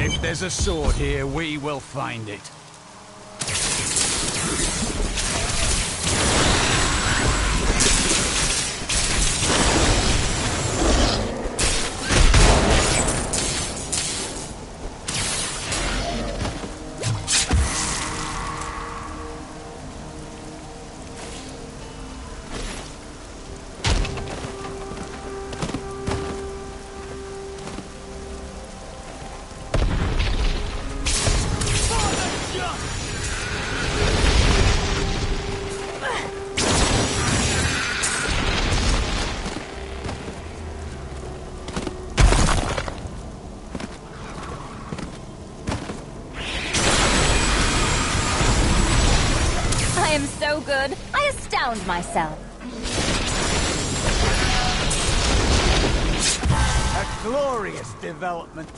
If there's a sword here, we will find it. I am so good, I astound myself. A glorious development.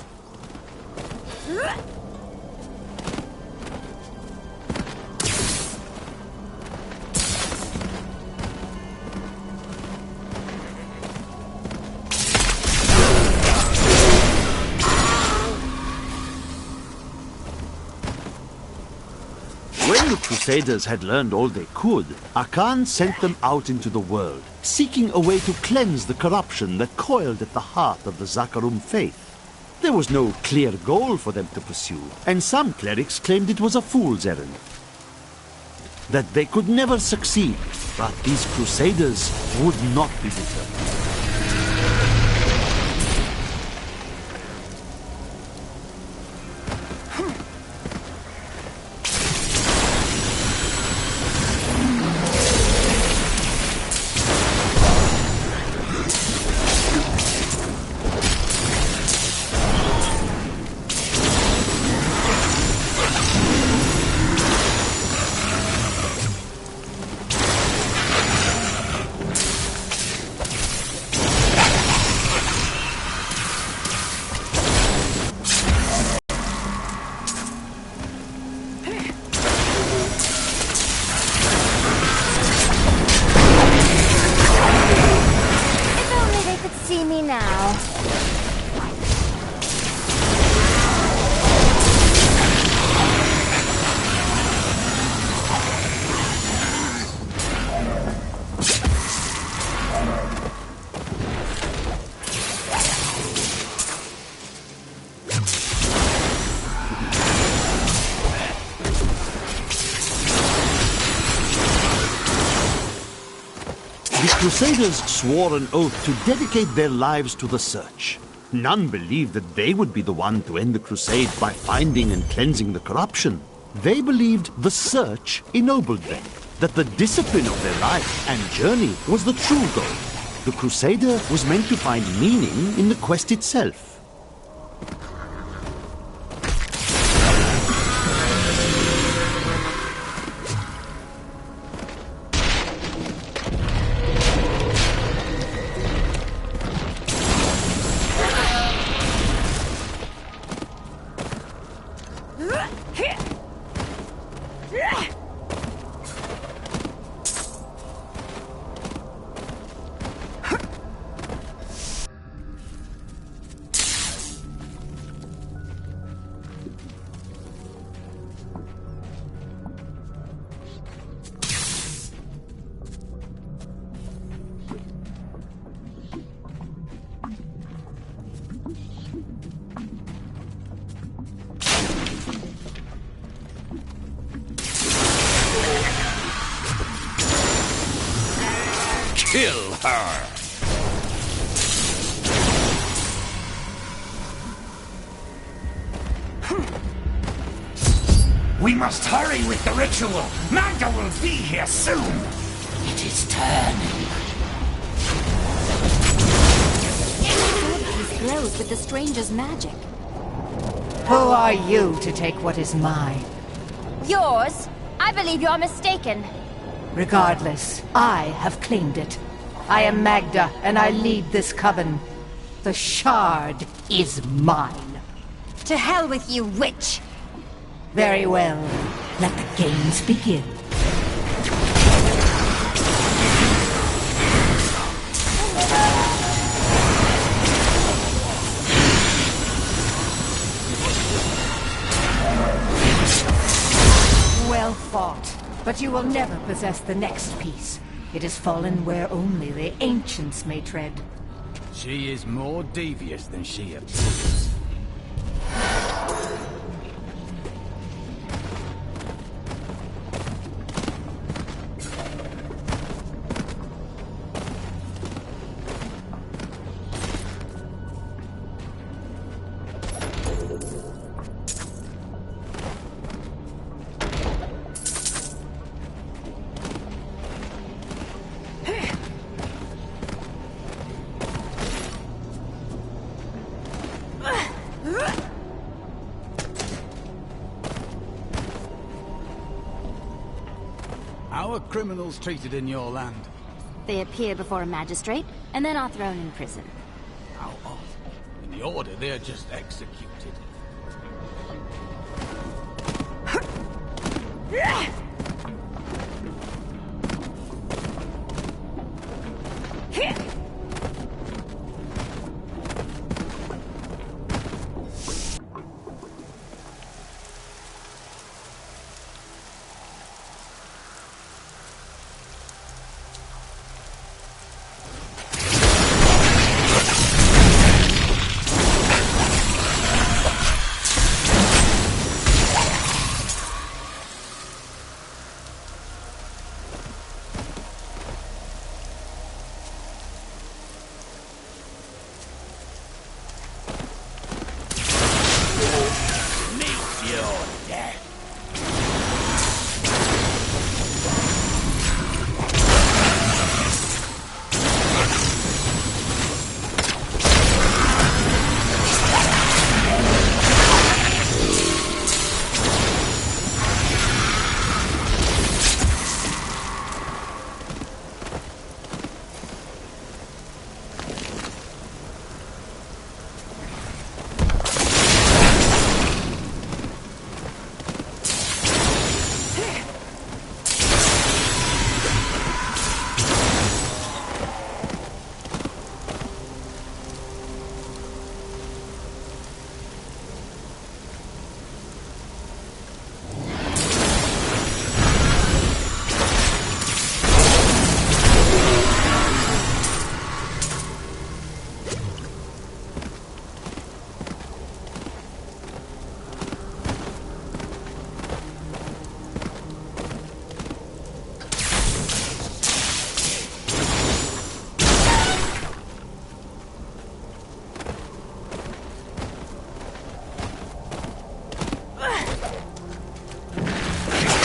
When the Crusaders had learned all they could, Akan sent them out into the world, seeking a way to cleanse the corruption that coiled at the heart of the Zakarum faith. There was no clear goal for them to pursue, and some clerics claimed it was a fool's errand. That they could never succeed, but these Crusaders would not be deterred. See me now. The Crusaders swore an oath to dedicate their lives to the search. None believed that they would be the one to end the crusade by finding and cleansing the corruption. They believed the search ennobled them, that the discipline of their life and journey was the true goal. The Crusader was meant to find meaning in the quest itself. Kill her! We must hurry with the ritual. Magda will be here soon. It is turning. He glows with the stranger's magic. Who are you to take what is mine? Yours? I believe you're mistaken. Regardless, I have claimed it. I am Magda, and I lead this coven. The shard is mine. To hell with you, witch! Very well. Let the games begin. fought, but you will never possess the next piece. It has fallen where only the ancients may tread. She is more devious than she appears. How are criminals treated in your land? They appear before a magistrate, and then are thrown in prison. How odd. In the Order, they're just executed.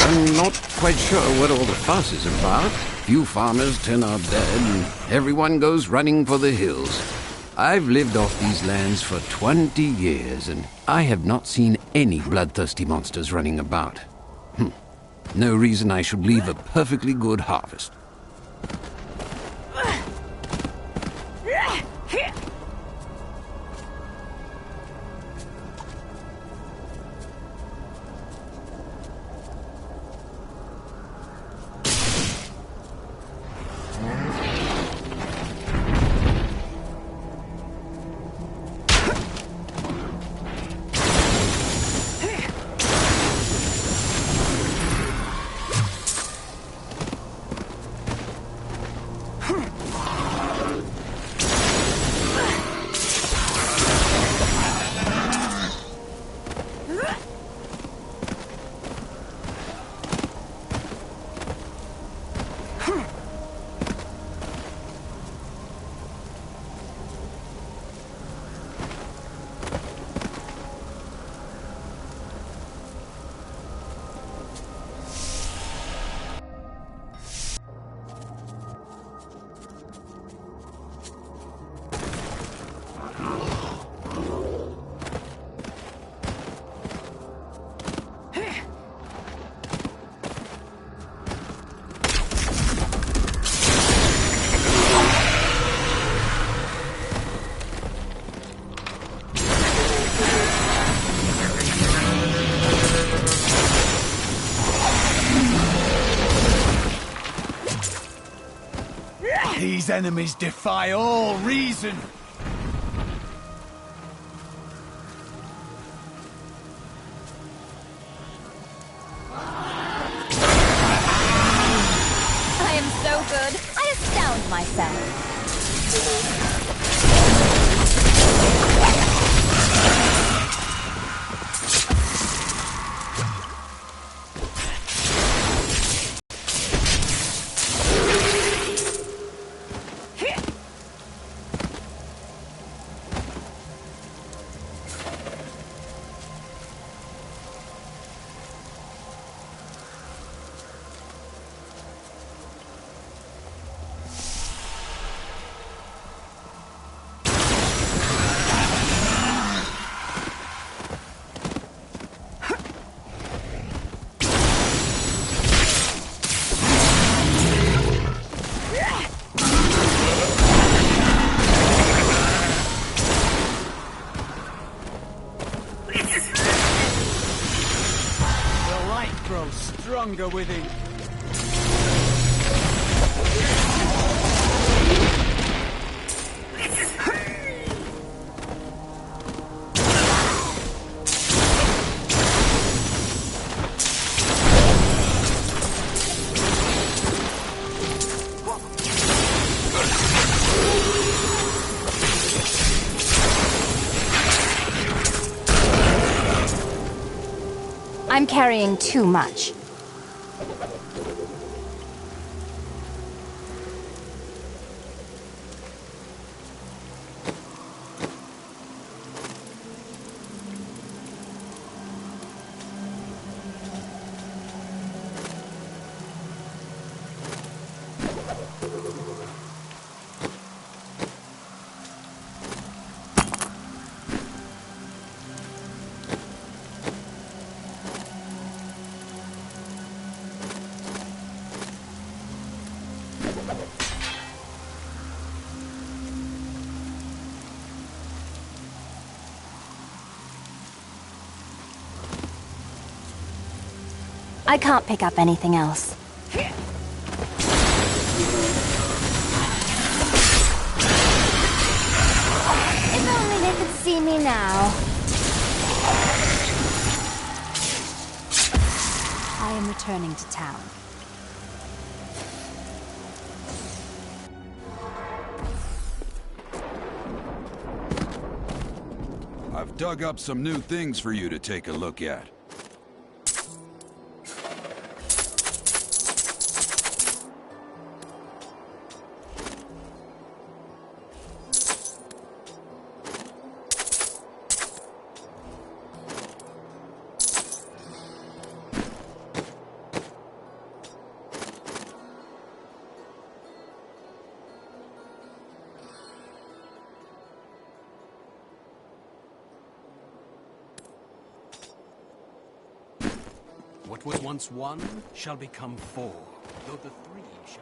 I'm not quite sure what all the fuss is about. Few farmers turn out dead, and everyone goes running for the hills. I've lived off these lands for 20 years, and I have not seen any bloodthirsty monsters running about. No reason I should leave a perfectly good harvest. These enemies defy all reason. myself. Stronger within. I'm carrying too much. I can't pick up anything else. If only they could see me now. I am returning to town. I've dug up some new things for you to take a look at. What was once one shall become four, though the three shall...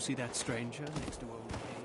see that stranger next to old King?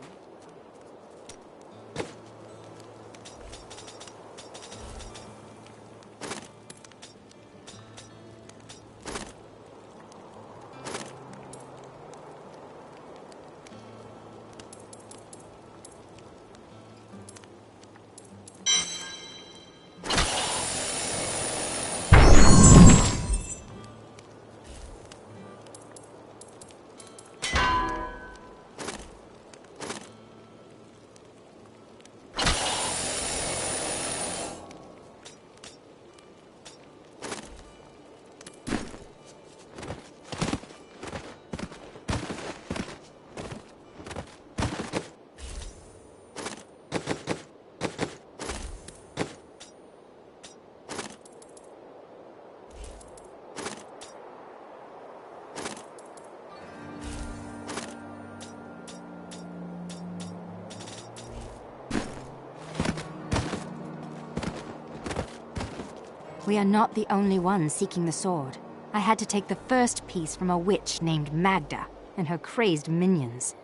We are not the only ones seeking the sword. I had to take the first piece from a witch named Magda and her crazed minions.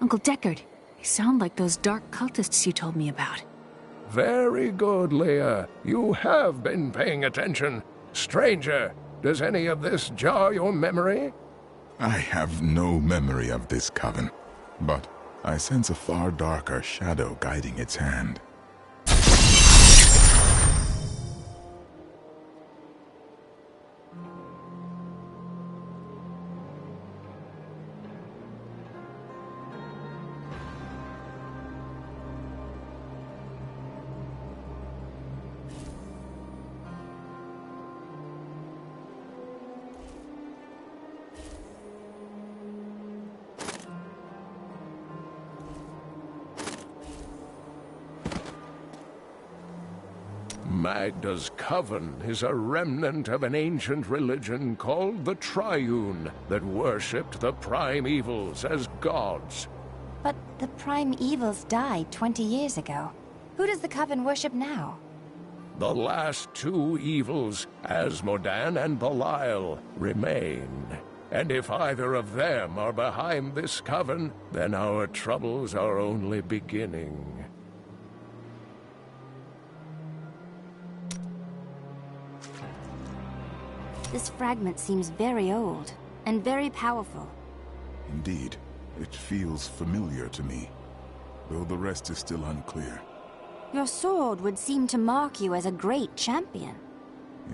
Uncle Deckard, you sound like those dark cultists you told me about. Very good, Leah. You have been paying attention. Stranger, does any of this jar your memory? I have no memory of this coven, but I sense a far darker shadow guiding its hand. Magda's coven is a remnant of an ancient religion called the Triune that worshipped the Primevals as gods. But the Prime Evils died 20 years ago. Who does the Coven worship now? The last two evils, Asmodan and Belial, remain. And if either of them are behind this coven, then our troubles are only beginning. This fragment seems very old, and very powerful. Indeed, it feels familiar to me, though the rest is still unclear. Your sword would seem to mark you as a great champion.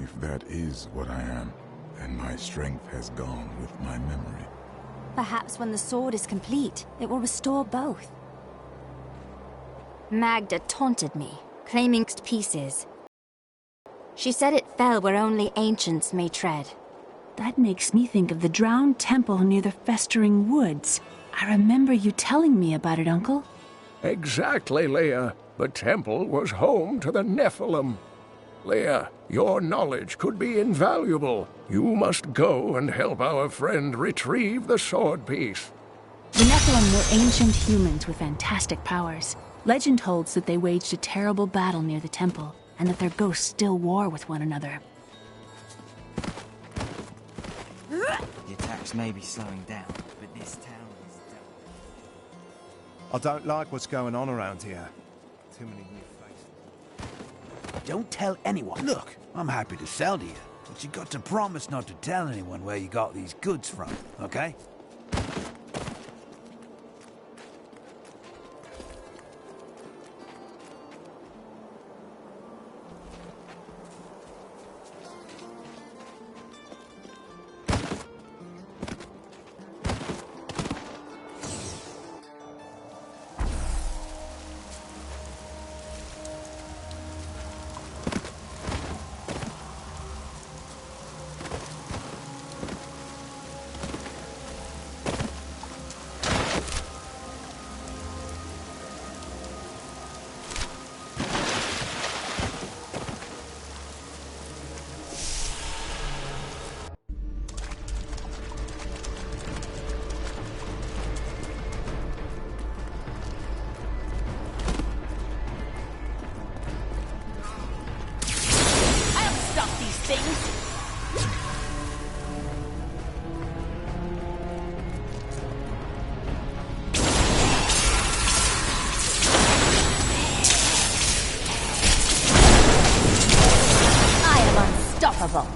If that is what I am, then my strength has gone with my memory. Perhaps when the sword is complete, it will restore both. Magda taunted me, claiming pieces. She said it fell where only ancients may tread. That makes me think of the drowned temple near the festering woods. I remember you telling me about it, Uncle. Exactly, Leah. The temple was home to the Nephilim. Leah, your knowledge could be invaluable. You must go and help our friend retrieve the sword piece. The Nephilim were ancient humans with fantastic powers. Legend holds that they waged a terrible battle near the temple, and that their ghosts still war with one another. The attacks may be slowing down, but this town is done. I don't like what's going on around here. Too many new faces. Don't tell anyone. Look, I'm happy to sell to you, but you got to promise not to tell anyone where you got these goods from, okay? ineffable.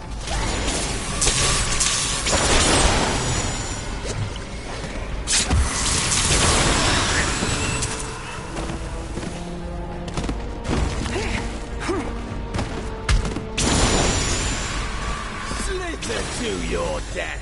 Slither to your death.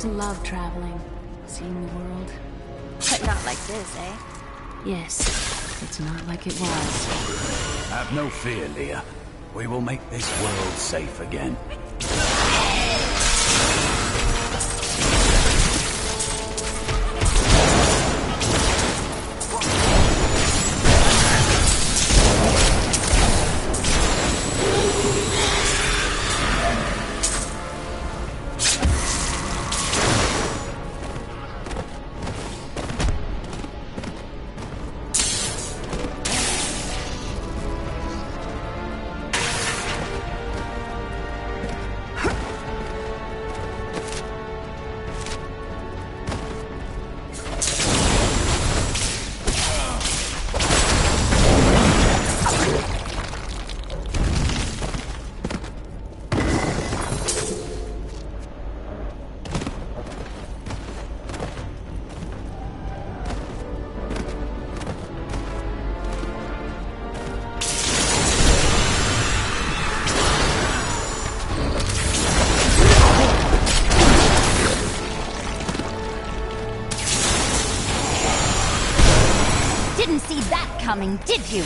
To love traveling, seeing the world. But not like this, eh? Yes, it's not like it was. Have no fear, Leah. We will make this world safe again. Didn't see that coming, did you?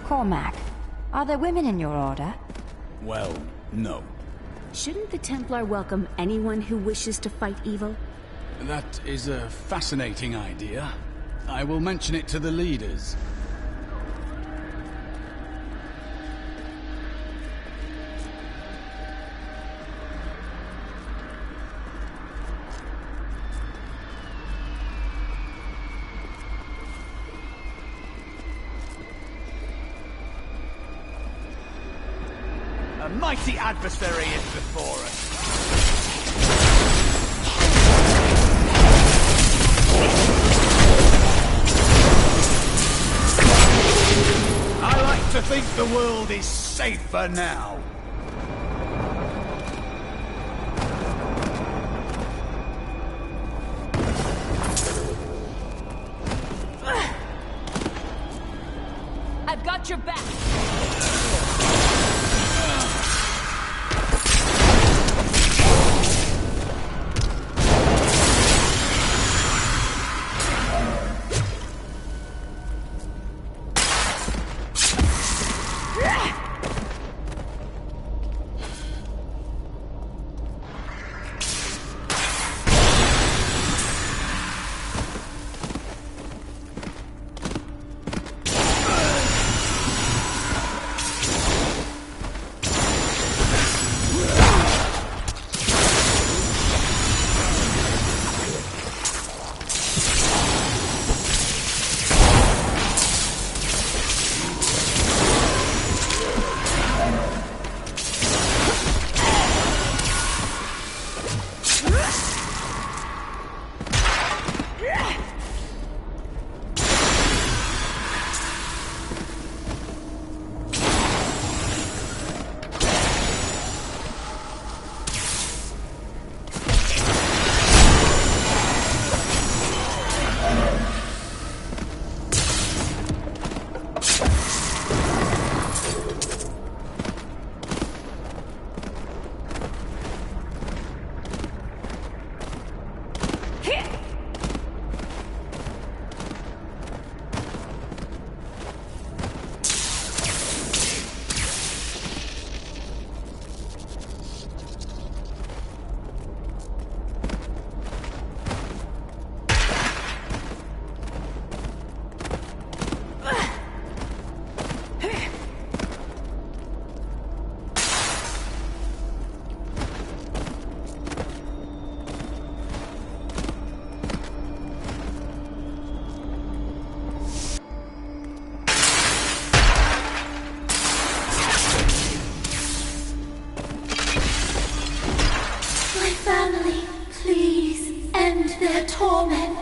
Cormac, are there women in your order? Well, no. Shouldn't the Templar welcome anyone who wishes to fight evil? That is a fascinating idea. I will mention it to the leaders. A mighty adversary is before us. I like to think the world is safer now. I've got your back. family, please end their torment.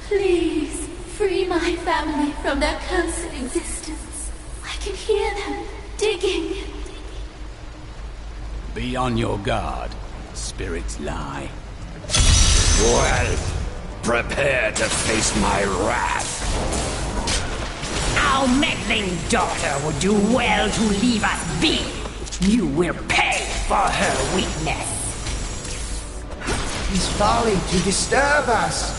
Please, free my family from their cursed existence. I can hear them digging. Be on your guard. Spirits lie. Well, prepare to face my wrath. Our meddling daughter would do well to leave us be. You will pay for her weakness. He's falling to disturb us.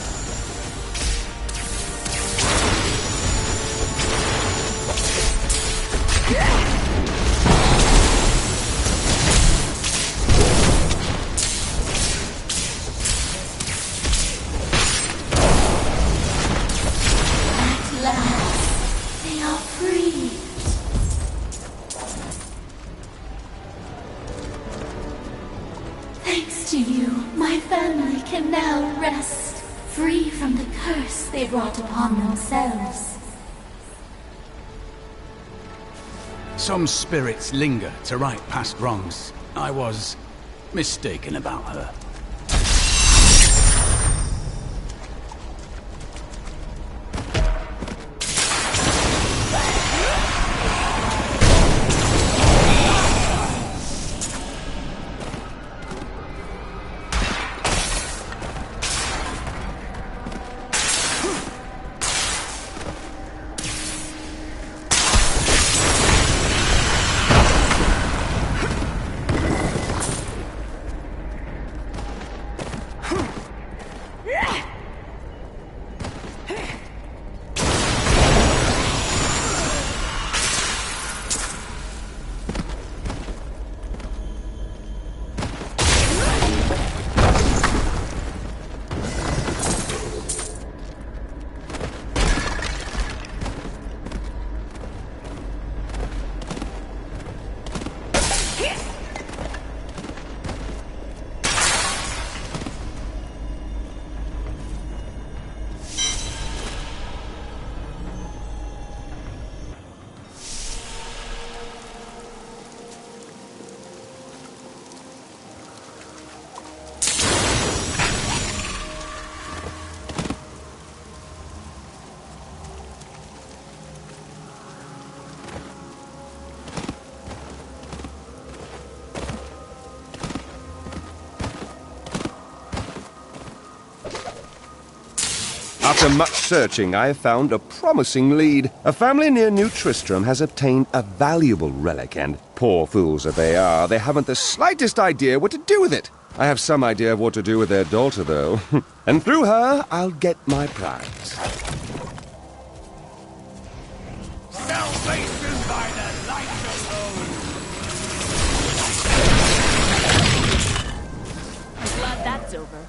At last, they are free. Thanks to you, my family can now rest, free from the curse they brought upon themselves. Some spirits linger to right past wrongs. I was mistaken about her. After much searching, I have found a promising lead. A family near New Tristram has obtained a valuable relic, and poor fools that they are, they haven't the slightest idea what to do with it. I have some idea of what to do with their daughter, though. And through her, I'll get my prize. Salvation by the light alone. I'm glad that's over.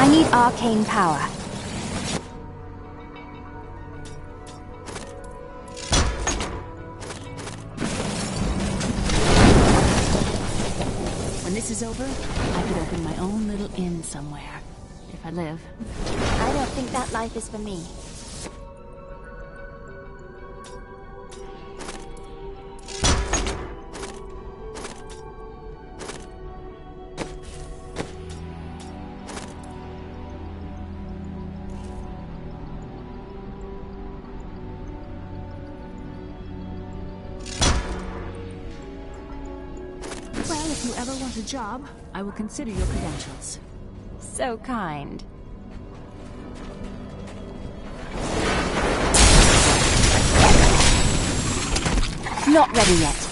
need arcane power. When this is over, I could open my own little inn somewhere. If I live. I don't think that life is for me. Well, if you ever want a job, I will consider your credentials. So kind. Not ready yet.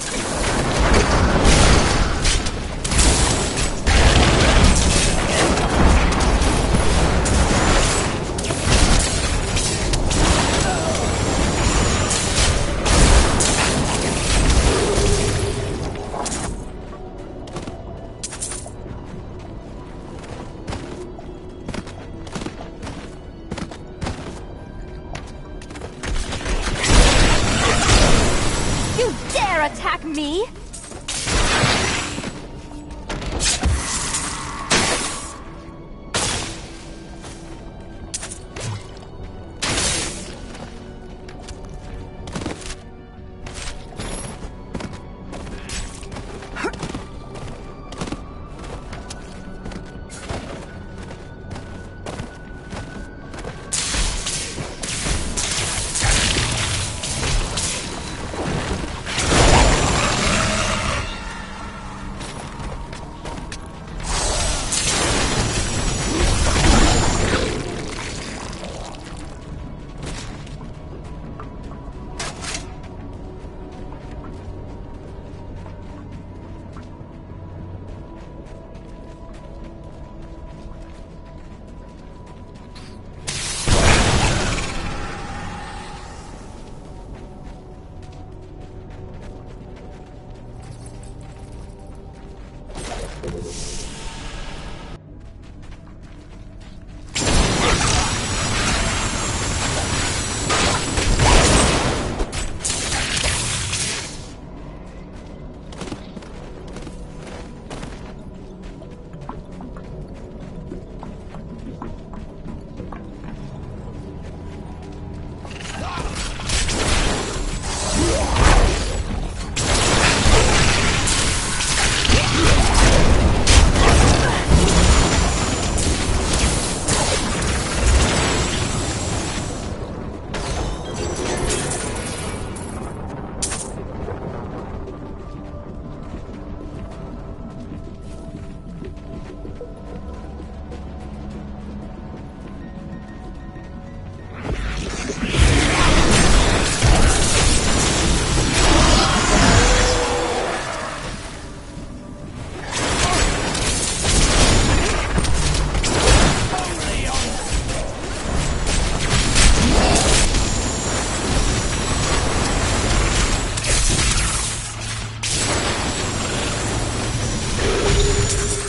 You dare attack me?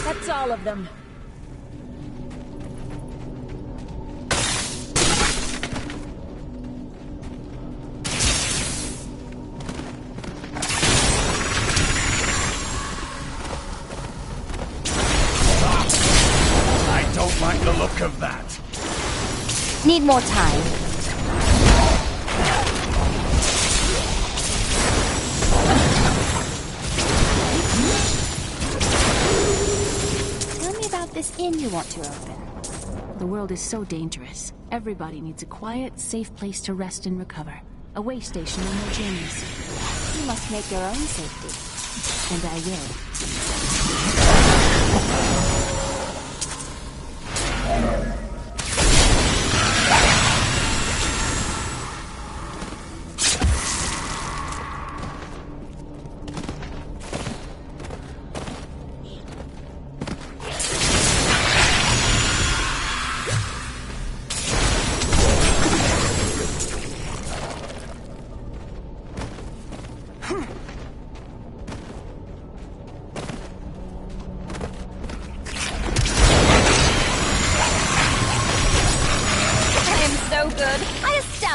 That's all of them. I don't like the look of that. Need more time. Tell me about this inn you want to open. The world is so dangerous. Everybody needs a quiet, safe place to rest and recover. A way station on their journeys. You must make your own safety. And I will.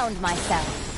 found myself.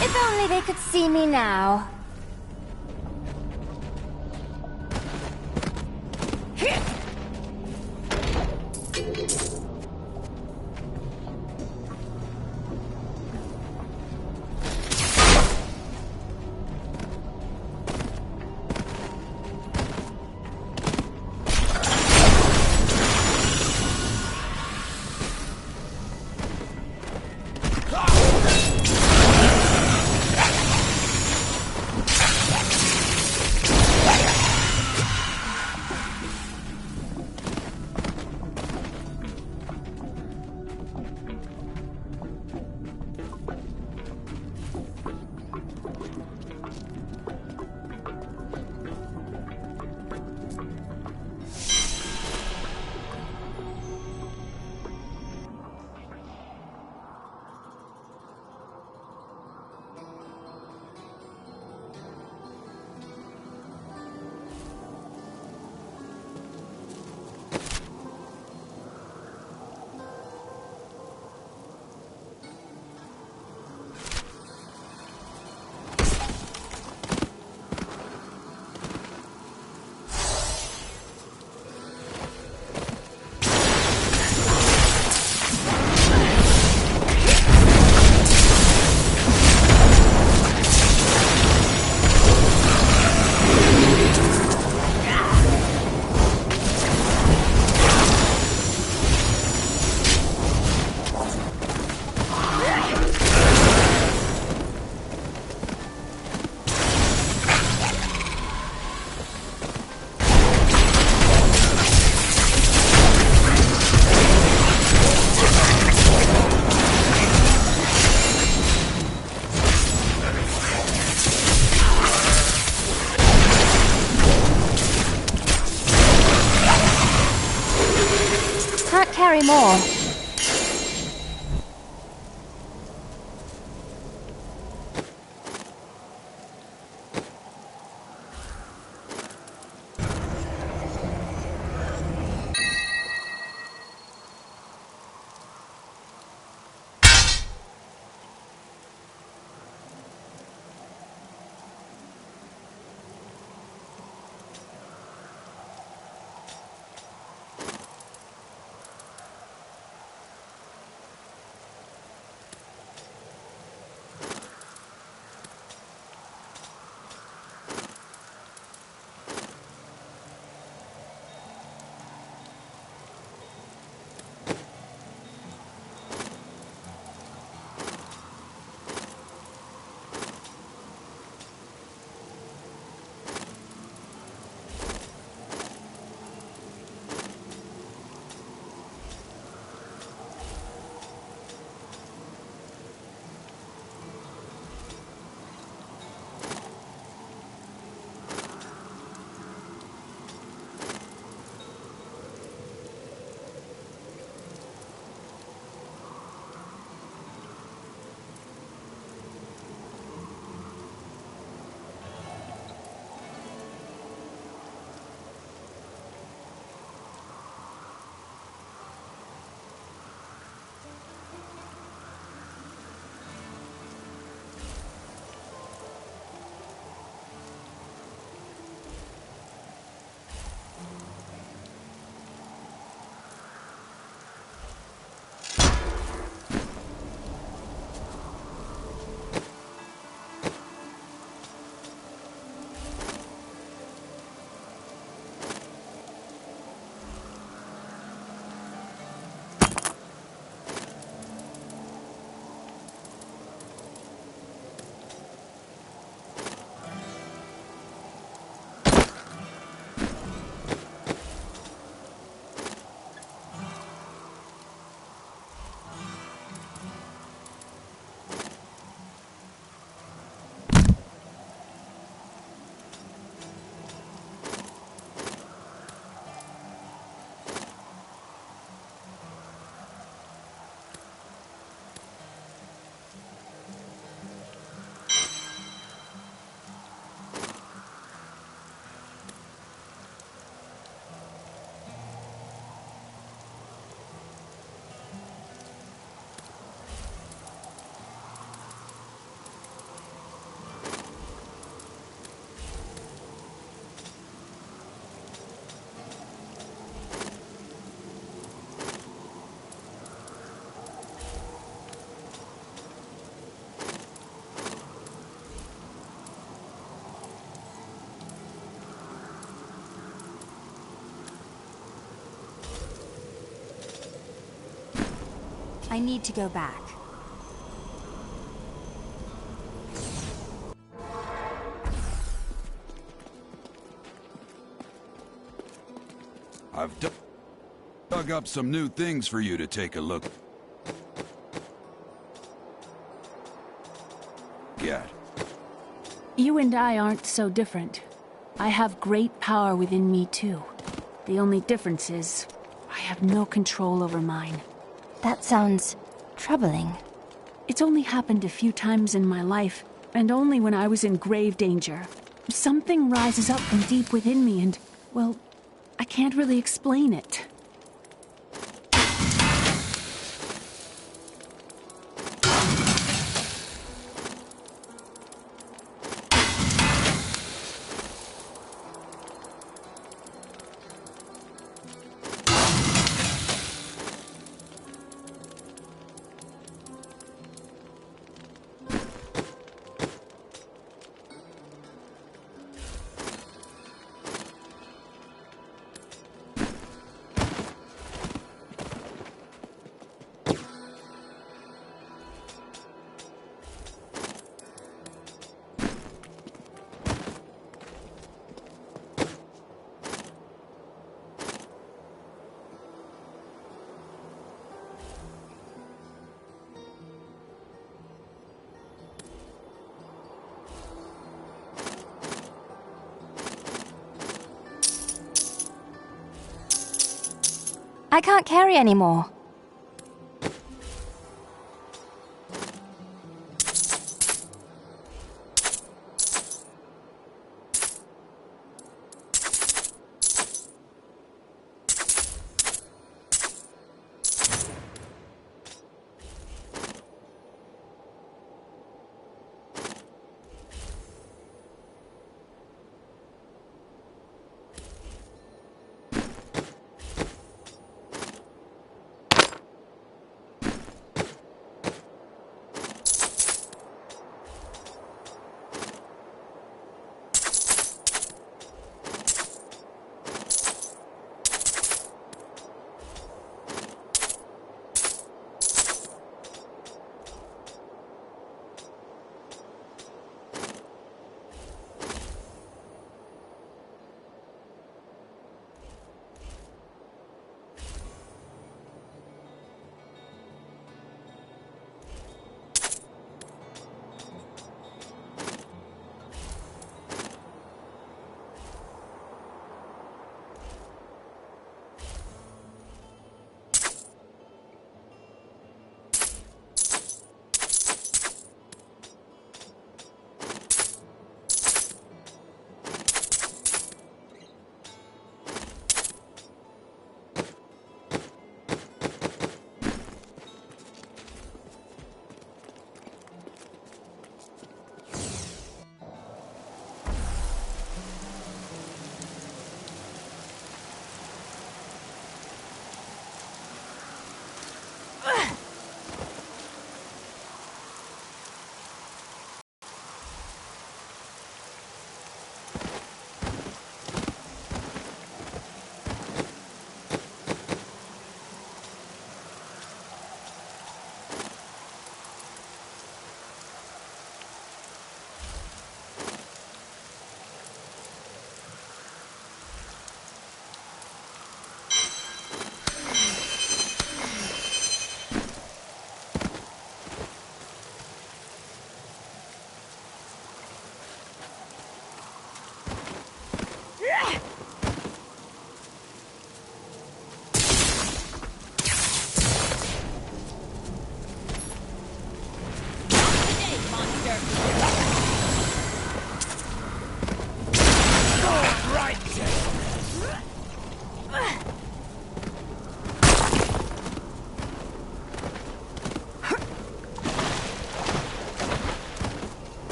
If only they could see me now. Can't carry more. I need to go back. I've dug up some new things for you to take a look at. You and I aren't so different. I have great power within me, too. The only difference is, I have no control over mine. That sounds troubling. It's only happened a few times in my life, and only when I was in grave danger. Something rises up from deep within me and, well, I can't really explain it. I can't carry anymore.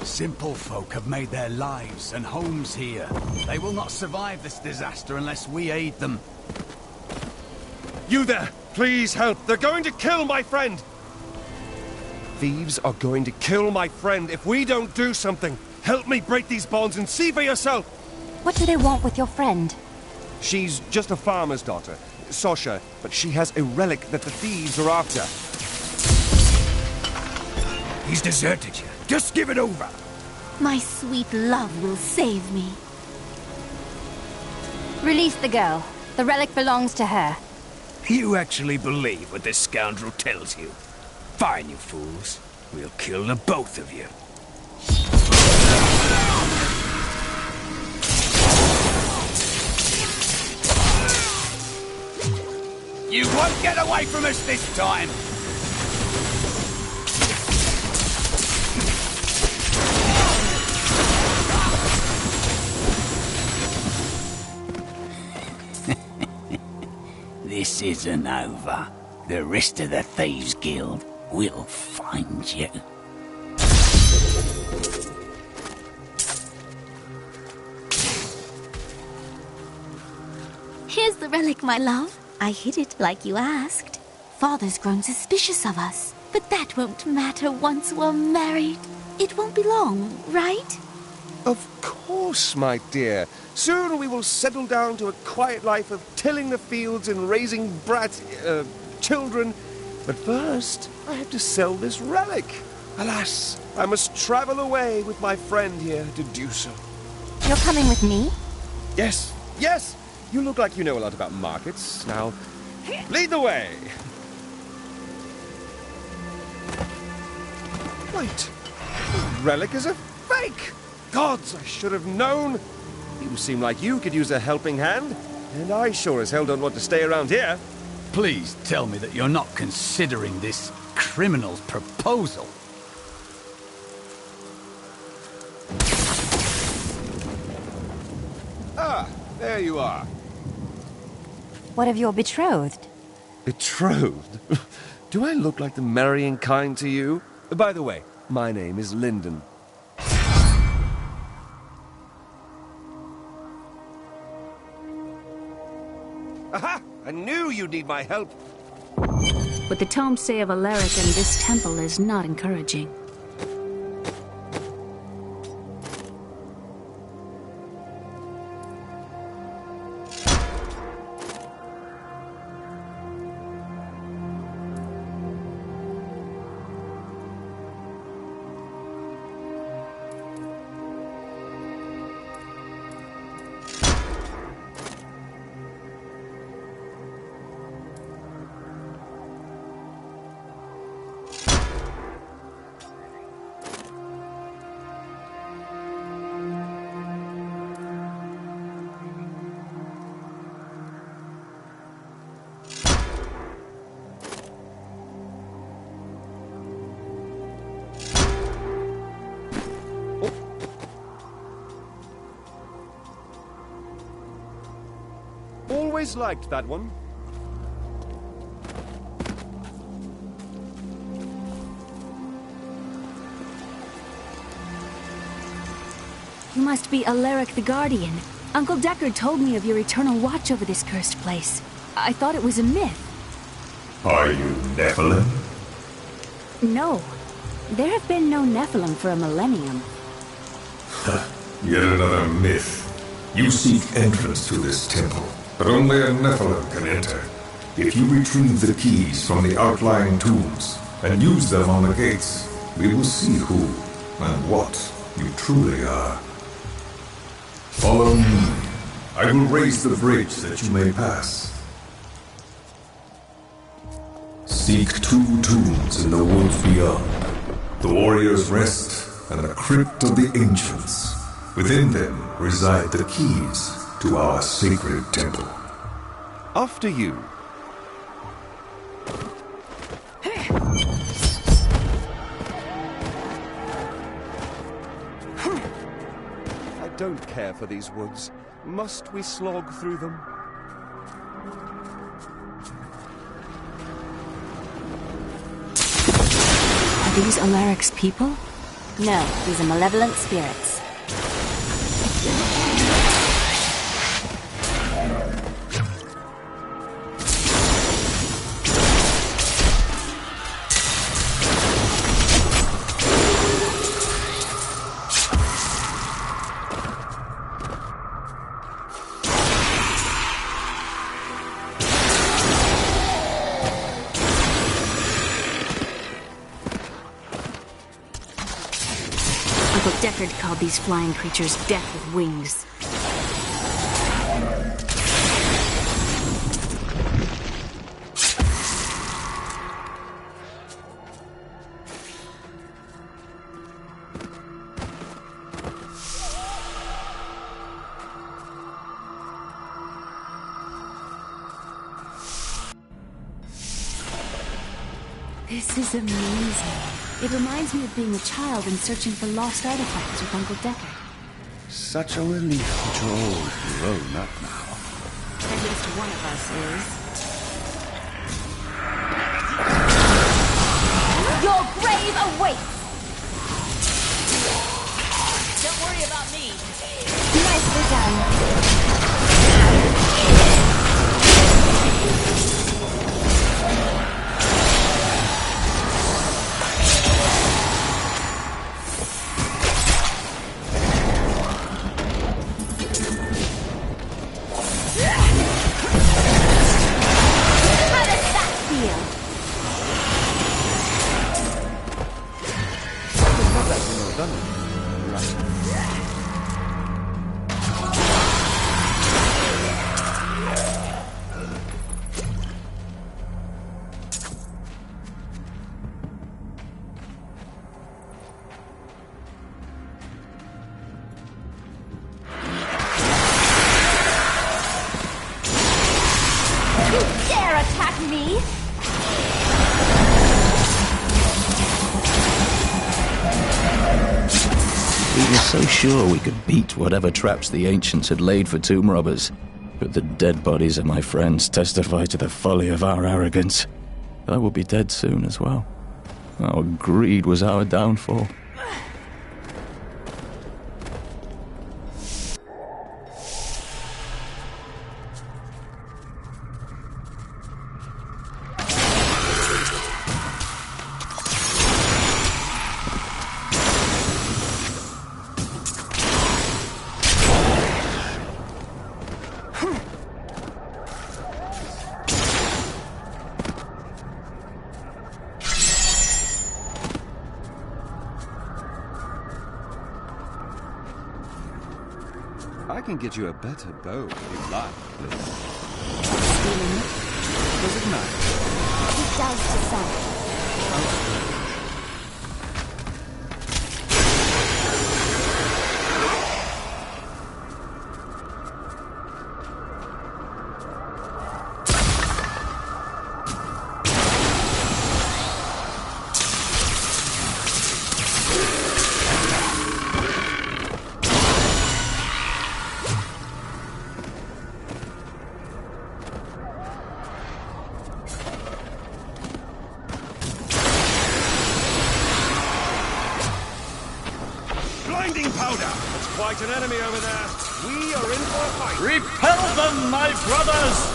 Simple folk have made their lives and homes here. They will not survive this disaster unless we aid them. You there! Please help! They're going to kill my friend! Thieves are going to kill my friend if we don't do something. Help me break these bonds and see for yourself! What do they want with your friend? She's just a farmer's daughter. Sasha, but she has a relic that the thieves are after. He's deserted you. Just give it over. My sweet love will save me. Release the girl. The relic belongs to her. You actually believe what this scoundrel tells you? Fine, you fools. We'll kill the both of you. You won't get away from us this time! This isn't over. The rest of the Thieves' Guild will find you. Here's the relic, my love. I hid it like you asked. Father's grown suspicious of us, but that won't matter once we're married. It won't be long, right? Of course, my dear. Soon we will settle down to a quiet life of tilling the fields and raising children. But first, I have to sell this relic. Alas, I must travel away with my friend here to do so. You're coming with me? Yes, yes! You look like you know a lot about markets. Now, lead the way! Wait, the relic is a fake! Gods, I should have known! You seem like you could use a helping hand, and I sure as hell don't want to stay around here. Please tell me that you're not considering this criminal's proposal. Ah, there you are. What of your betrothed? Betrothed? Do I look like the marrying kind to you? By the way, my name is Lyndon. Aha! I knew you'd need my help. What the tomes say of Alaric and this temple is not encouraging. Always liked that one. You must be Alaric the Guardian. Uncle Deckard told me of your eternal watch over this cursed place. I thought it was a myth. Are you Nephilim? No. There have been no Nephilim for a millennium. Yet another myth. You seek entrance to this temple, but only a Nephilim can enter. If you retrieve the keys from the outlying tombs and use them on the gates, we will see who and what you truly are. Follow me. I will raise the bridge that you may pass. Seek 2 tombs in the woods beyond. The warrior's rest and the crypt of the ancients. Within them reside the keys to our sacred temple. After you. I don't care for these woods. Must we slog through them? Are these Alaric's people? No, these are malevolent spirits. Deckard called these flying creatures death with wings. This is amazing. It reminds me of being a child and searching for lost artifacts with Uncle Deckard. Such a relief that you're all grown up now. At least one of us is. Your grave awaits! Don't worry about me. Nicely done. So sure we could beat whatever traps the ancients had laid for tomb robbers. But the dead bodies of my friends testify to the folly of our arrogance. I will be dead soon as well. Our greed was our downfall. I can get you a better bow if you like, please. Stealing it? Does it matter? It does to some. Quite an enemy over there. We are in for a fight. Repel them, my brothers!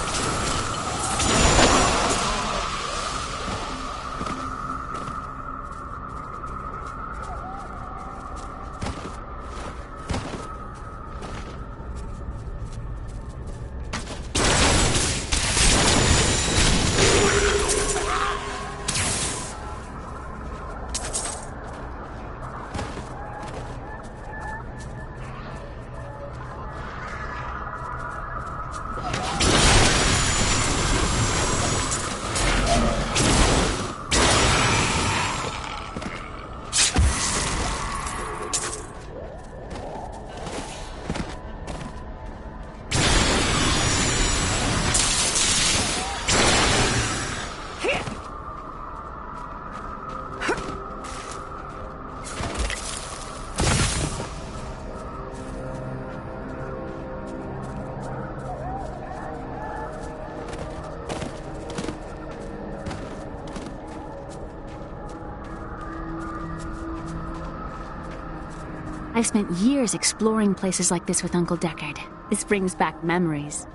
I've spent years exploring places like this with Uncle Deckard. This brings back memories.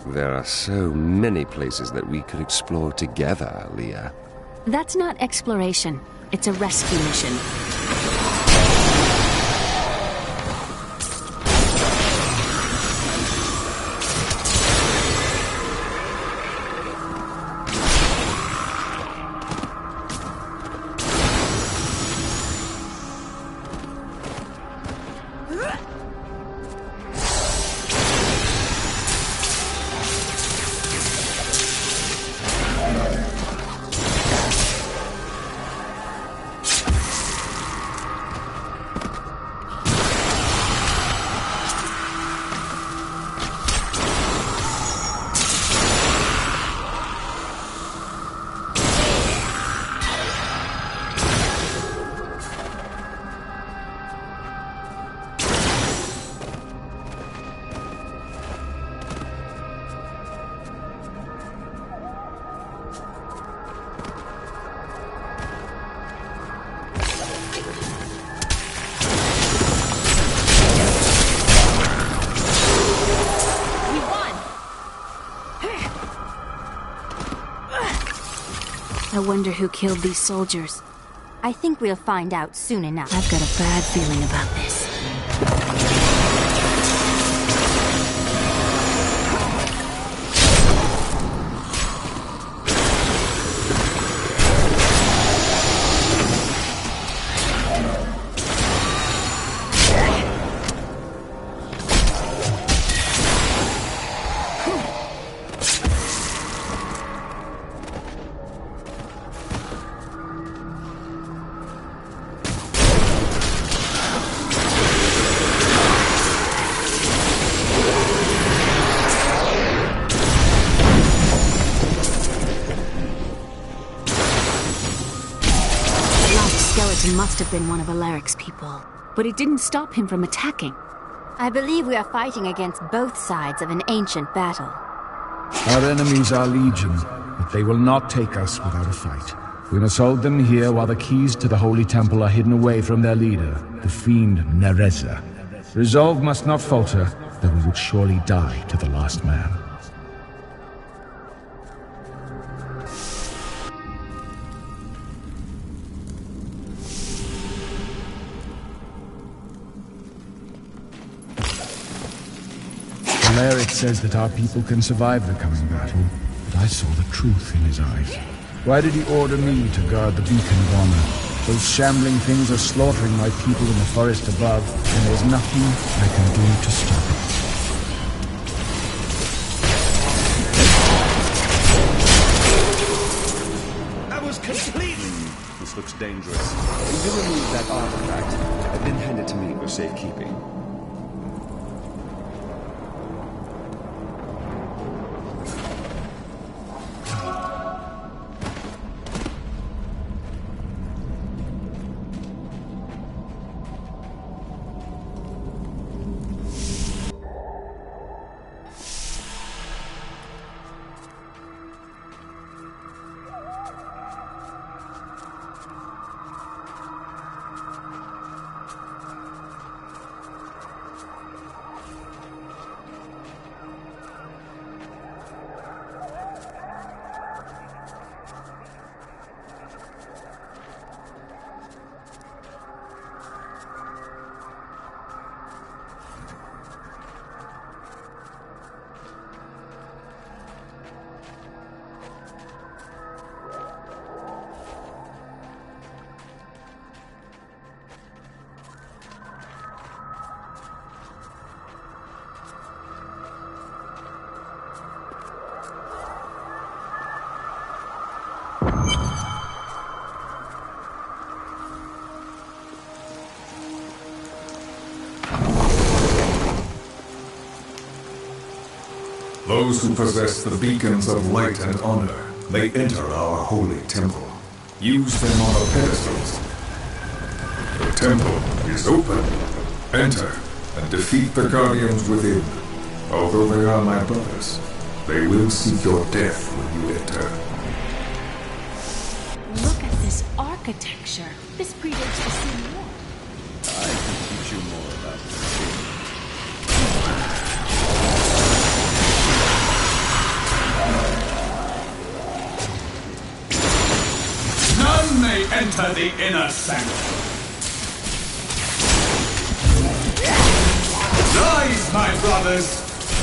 There are so many places that we could explore together, Leah. That's not exploration. It's a rescue mission. I wonder who killed these soldiers. I think we'll find out soon enough. I've got a bad feeling about this. Must have been one of Alaric's people, but it didn't stop him from attacking. I believe we are fighting against both sides of an ancient battle. Our enemies are legion, but they will not take us without a fight. We must hold them here while the keys to the Holy Temple are hidden away from their leader, the fiend Nereza. Resolve must not falter, though we would surely die to the last man. Alaric says that our people can survive the coming battle, but I saw the truth in his eyes. Why did he order me to guard the beacon of honor? Those shambling things are slaughtering my people in the forest above, and there's nothing I can do to stop it. That was completely... This looks dangerous. Will you remove that artifact and then hand it to me for safekeeping? Those who possess the beacons of light and honor may enter our holy temple. Use them on our pedestals. The temple is open. Enter and defeat the guardians within. Although they are my brothers, they will seek your death when you enter. Look at this architecture. This predates the Civil War. I can teach you more about this. None may enter the inner sanctum. Rise, my brothers!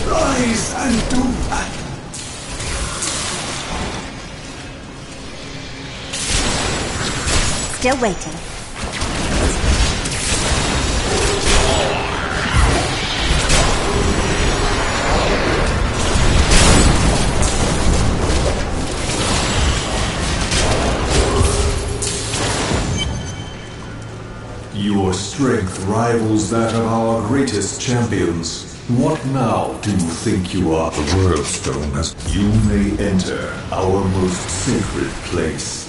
Rise and do battle! Still waiting. Your strength rivals that of our greatest champions. What now do you think you are? The World Stone as you may enter our most sacred place.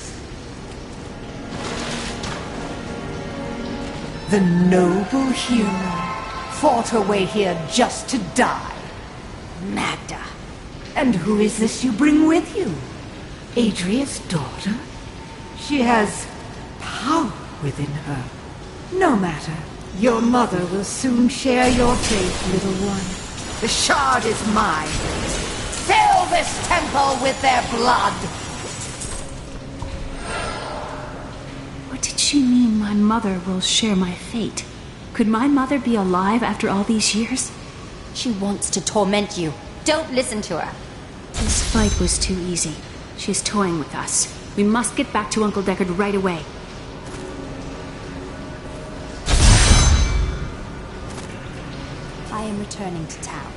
The noble hero fought her way here just to die. Magda. And who is this you bring with you? Adria's daughter? She has power within her. No matter. Your mother will soon share your fate, little one. The shard is mine. Fill this temple with their blood! she mean my mother will share my fate? Could my mother be alive after all these years? She wants to torment you. Don't listen to her. This fight was too easy. She's toying with us. We must get back to Uncle Deckard right away. I am returning to town.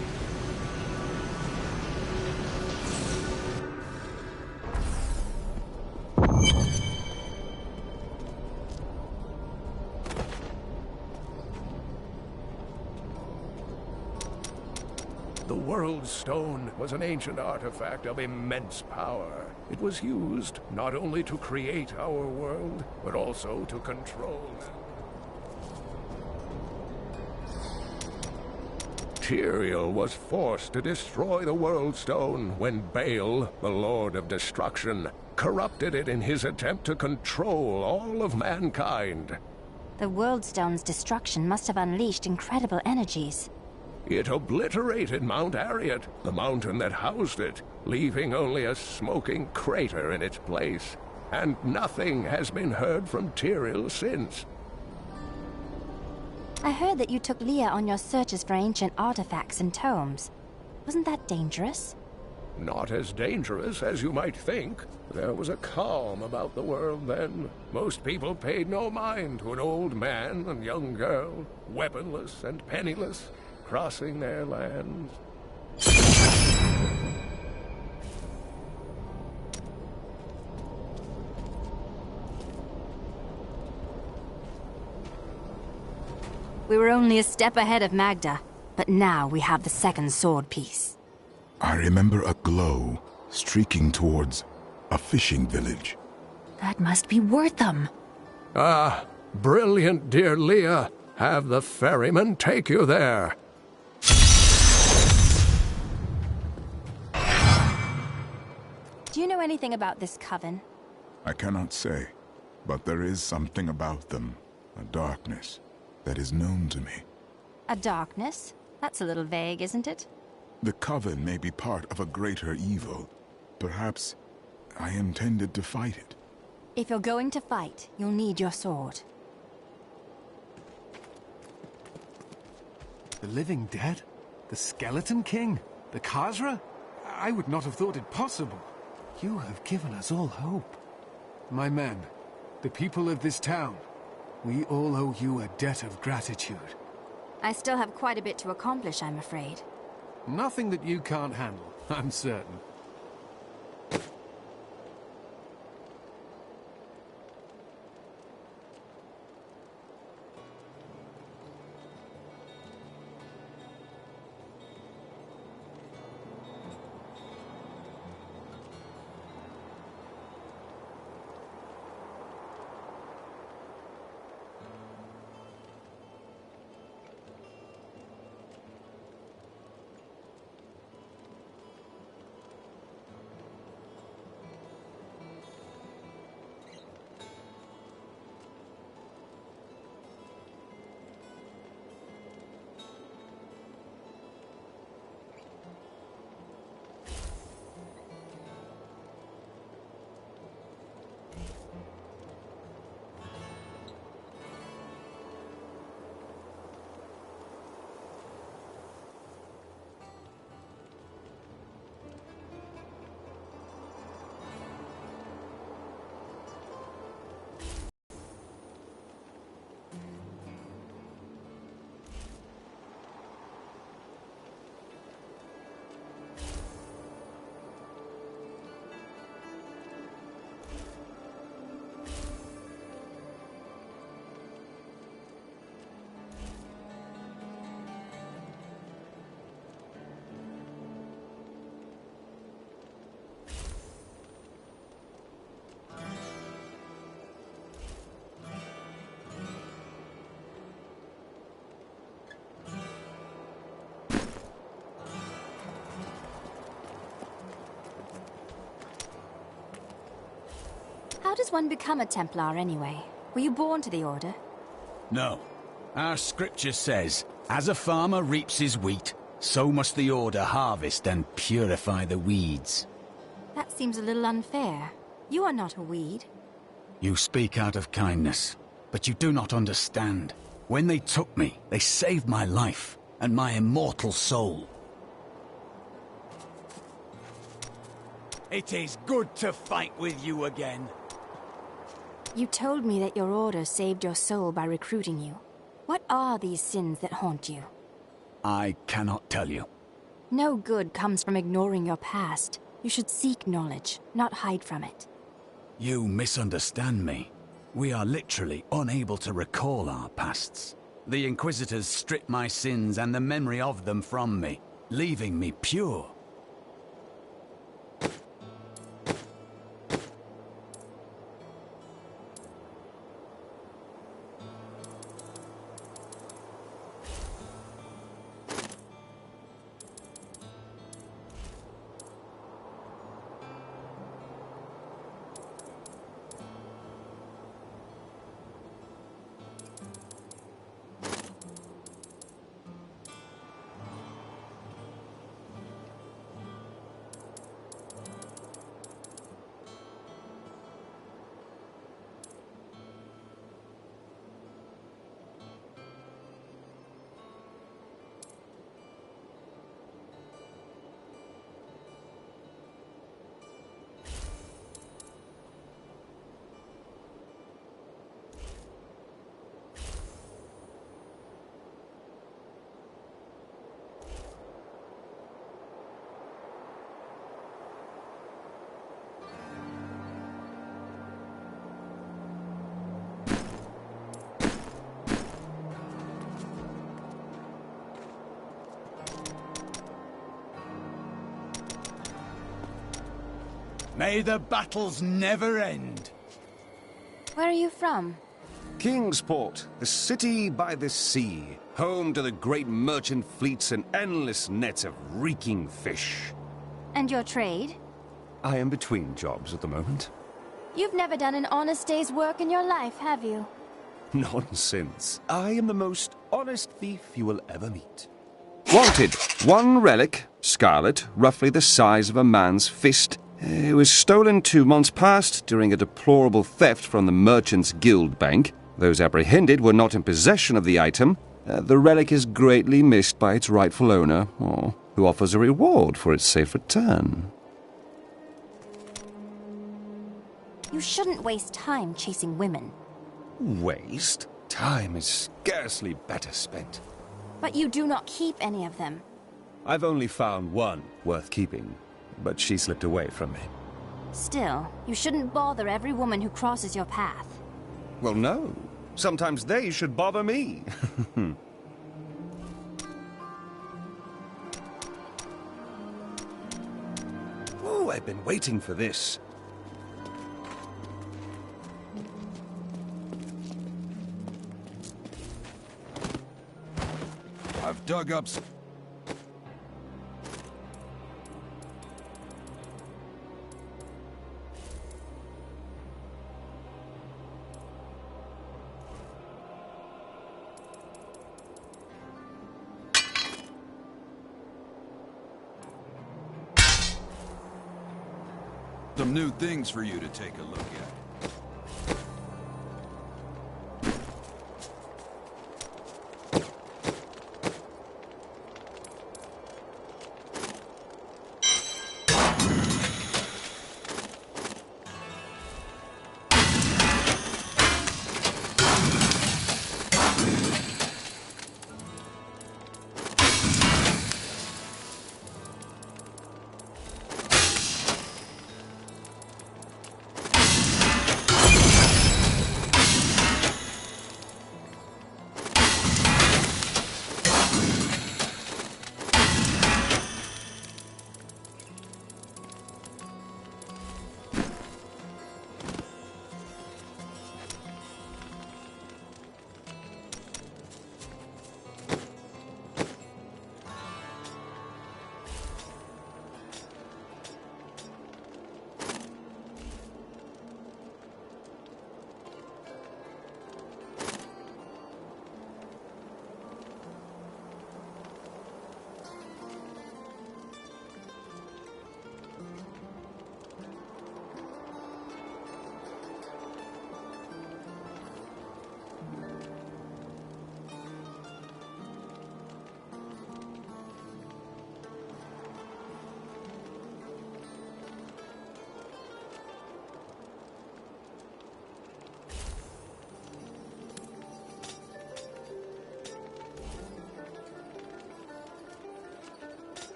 The World Stone was an ancient artifact of immense power. It was used not only to create our world, but also to control them. Tyrael was forced to destroy the World Stone when Baal, the Lord of Destruction, corrupted it in his attempt to control all of mankind. The World Stone's destruction must have unleashed incredible energies. It obliterated Mount Arreat, the mountain that housed it, leaving only a smoking crater in its place. And nothing has been heard from Tyrael since. I heard that you took Leah on your searches for ancient artifacts and tomes. Wasn't that dangerous? Not as dangerous as you might think. There was a calm about the world then. Most people paid no mind to an old man and young girl, weaponless and penniless, crossing their lands. We were only a step ahead of Magda, but now we have the second sword piece. I remember a glow streaking towards a fishing village. That must be Wortham. Ah, brilliant, dear Leah. Have the ferryman take you there. Do you know anything about this coven? I cannot say, but there is something about them, a darkness, that is known to me. A darkness? That's a little vague, isn't it? The coven may be part of a greater evil. Perhaps I intended to fight it. If you're going to fight, you'll need your sword. The living dead? The Skeleton King? The Khazra? I would not have thought it possible. You have given us all hope. My men, the people of this town, we all owe you a debt of gratitude. I still have quite a bit to accomplish, I'm afraid. Nothing that you can't handle, I'm certain. How does one become a Templar anyway? Were you born to the Order? No. Our scripture says, as a farmer reaps his wheat, so must the Order harvest and purify the weeds. That seems a little unfair. You are not a weed. You speak out of kindness. but you do not understand. When they took me, they saved my life and my immortal soul. It is good to fight with you again. You told me that your order saved your soul by recruiting you. What are these sins that haunt you? I cannot tell you. No good comes from ignoring your past. You should seek knowledge, not hide from it. You misunderstand me. We are literally unable to recall our pasts. The Inquisitors stripped my sins and the memory of them from me, leaving me pure. May the battles never end. Where are you from? Kingsport, the city by the sea, home to the great merchant fleets and endless nets of reeking fish. And your trade? I am between jobs at the moment. You've never done an honest day's work in your life, have you? Nonsense. I am the most honest thief you will ever meet. Wanted. One relic, scarlet, roughly the size of a man's fist. It was stolen 2 months past during a deplorable theft from the Merchants Guild Bank. Those apprehended were not in possession of the item. The relic is greatly missed by its rightful owner, who offers a reward for its safe return. You shouldn't waste time chasing women. Waste? Time is scarcely better spent. But you do not keep any of them. I've only found one worth keeping, but she slipped away from me. Still, you shouldn't bother every woman who crosses your path. Well, no. Sometimes they should bother me. Oh, I've been waiting for this. I've dug up some new things for you to take a look at.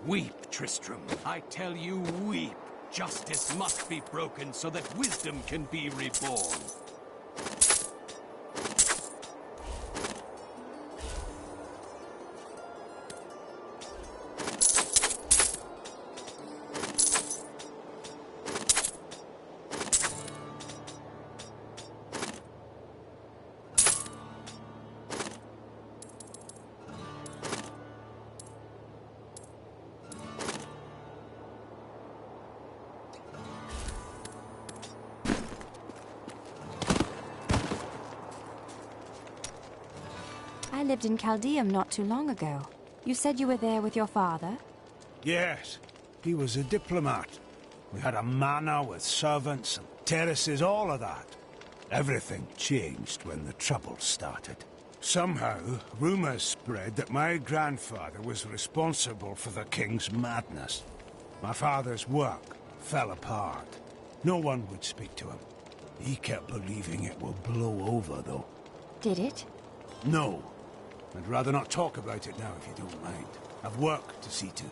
Weep, Tristram. I tell you, weep. Justice must be broken so that wisdom can be reborn. I lived in Chaldeum not too long ago. You said you were there with your father? Yes, he was a diplomat. We had a manor with servants and terraces, all of that. Everything changed when the Troubles started. Somehow, rumors spread that my grandfather was responsible for the king's madness. My father's work fell apart. No one would speak to him. He kept believing it will blow over, though. Did it? No. I'd rather not talk about it now, if you don't mind. I've work to see to.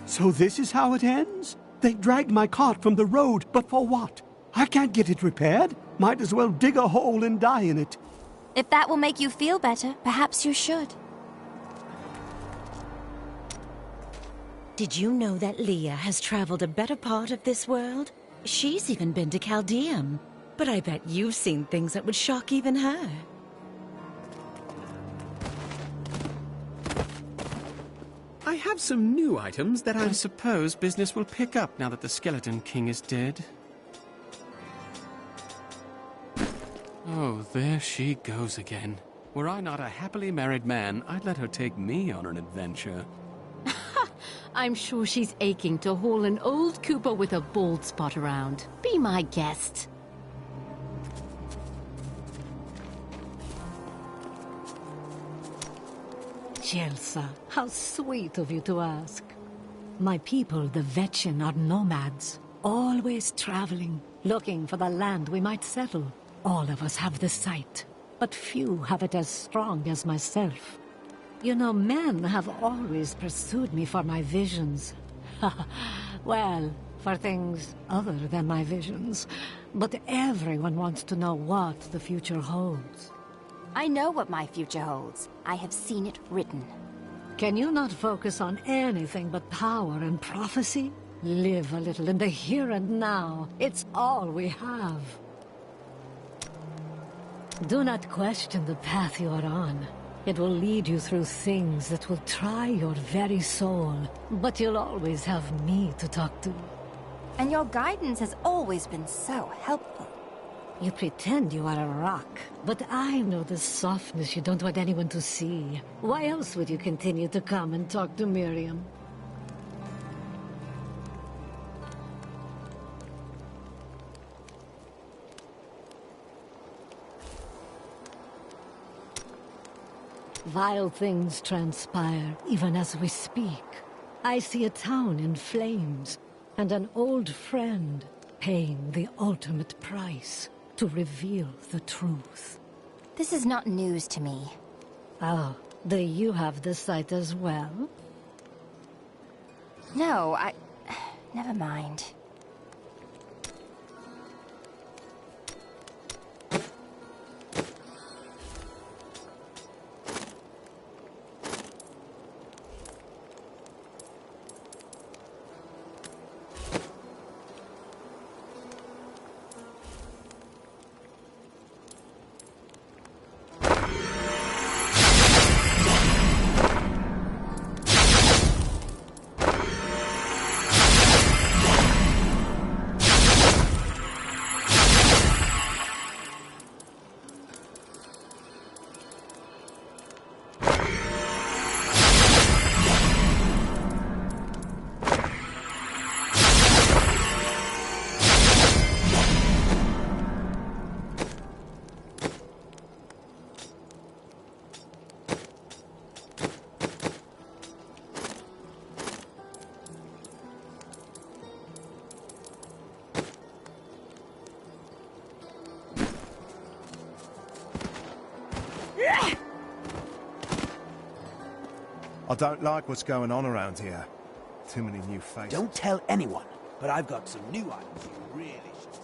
So this is how it ends? They dragged my cart from the road, but for what? I can't get it repaired. Might as well dig a hole and die in it. If that will make you feel better, perhaps you should. Did you know that Leah has traveled a better part of this world? She's even been to Chaldeum. But I bet you've seen things that would shock even her. I have some new items that I suppose business will pick up now that the Skeleton King is dead. Oh, there she goes again. Were I not a happily married man, I'd let her take me on an adventure. I'm sure she's aching to haul an old Cooper with a bald spot around. Be my guest. Jelsa, how sweet of you to ask. My people, the Vetchin, are nomads, always traveling, looking for the land we might settle. All of us have the sight, but few have it as strong as myself. You know, men have always pursued me for my visions. Well, for things other than my visions. But everyone wants to know what the future holds. I know what my future holds. I have seen it written. Can you not focus on anything but power and prophecy? Live a little in the here and now. It's all we have. Do not question the path you are on. It will lead you through things that will try your very soul. But you'll always have me to talk to. And your guidance has always been so helpful. You pretend you are a rock, but I know the softness you don't want anyone to see. Why else would you continue to come and talk to Miriam? Vile things transpire, even as we speak. I see a town in flames, and an old friend paying the ultimate price to reveal the truth. This is not news to me. Oh, do you have the sight as well? No, never mind. I don't like what's going on around here. Too many new faces. Don't tell anyone, but I've got some new items you really should see.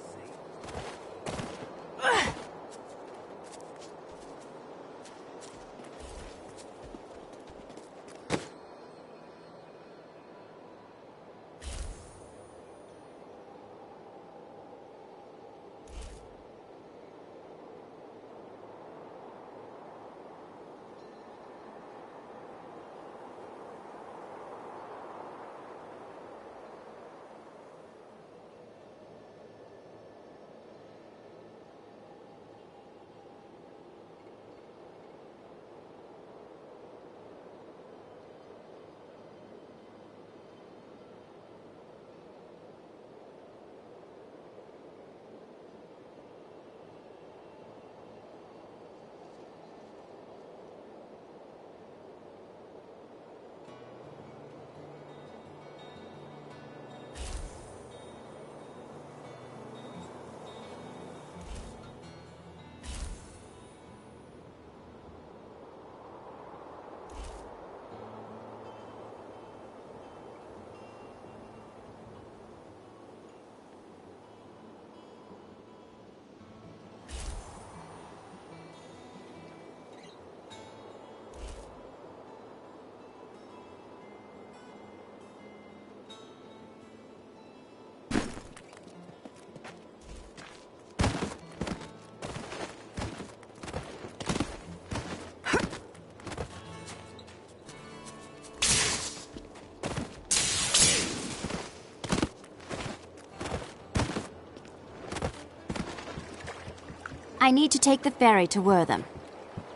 I need to take the ferry to Wortham.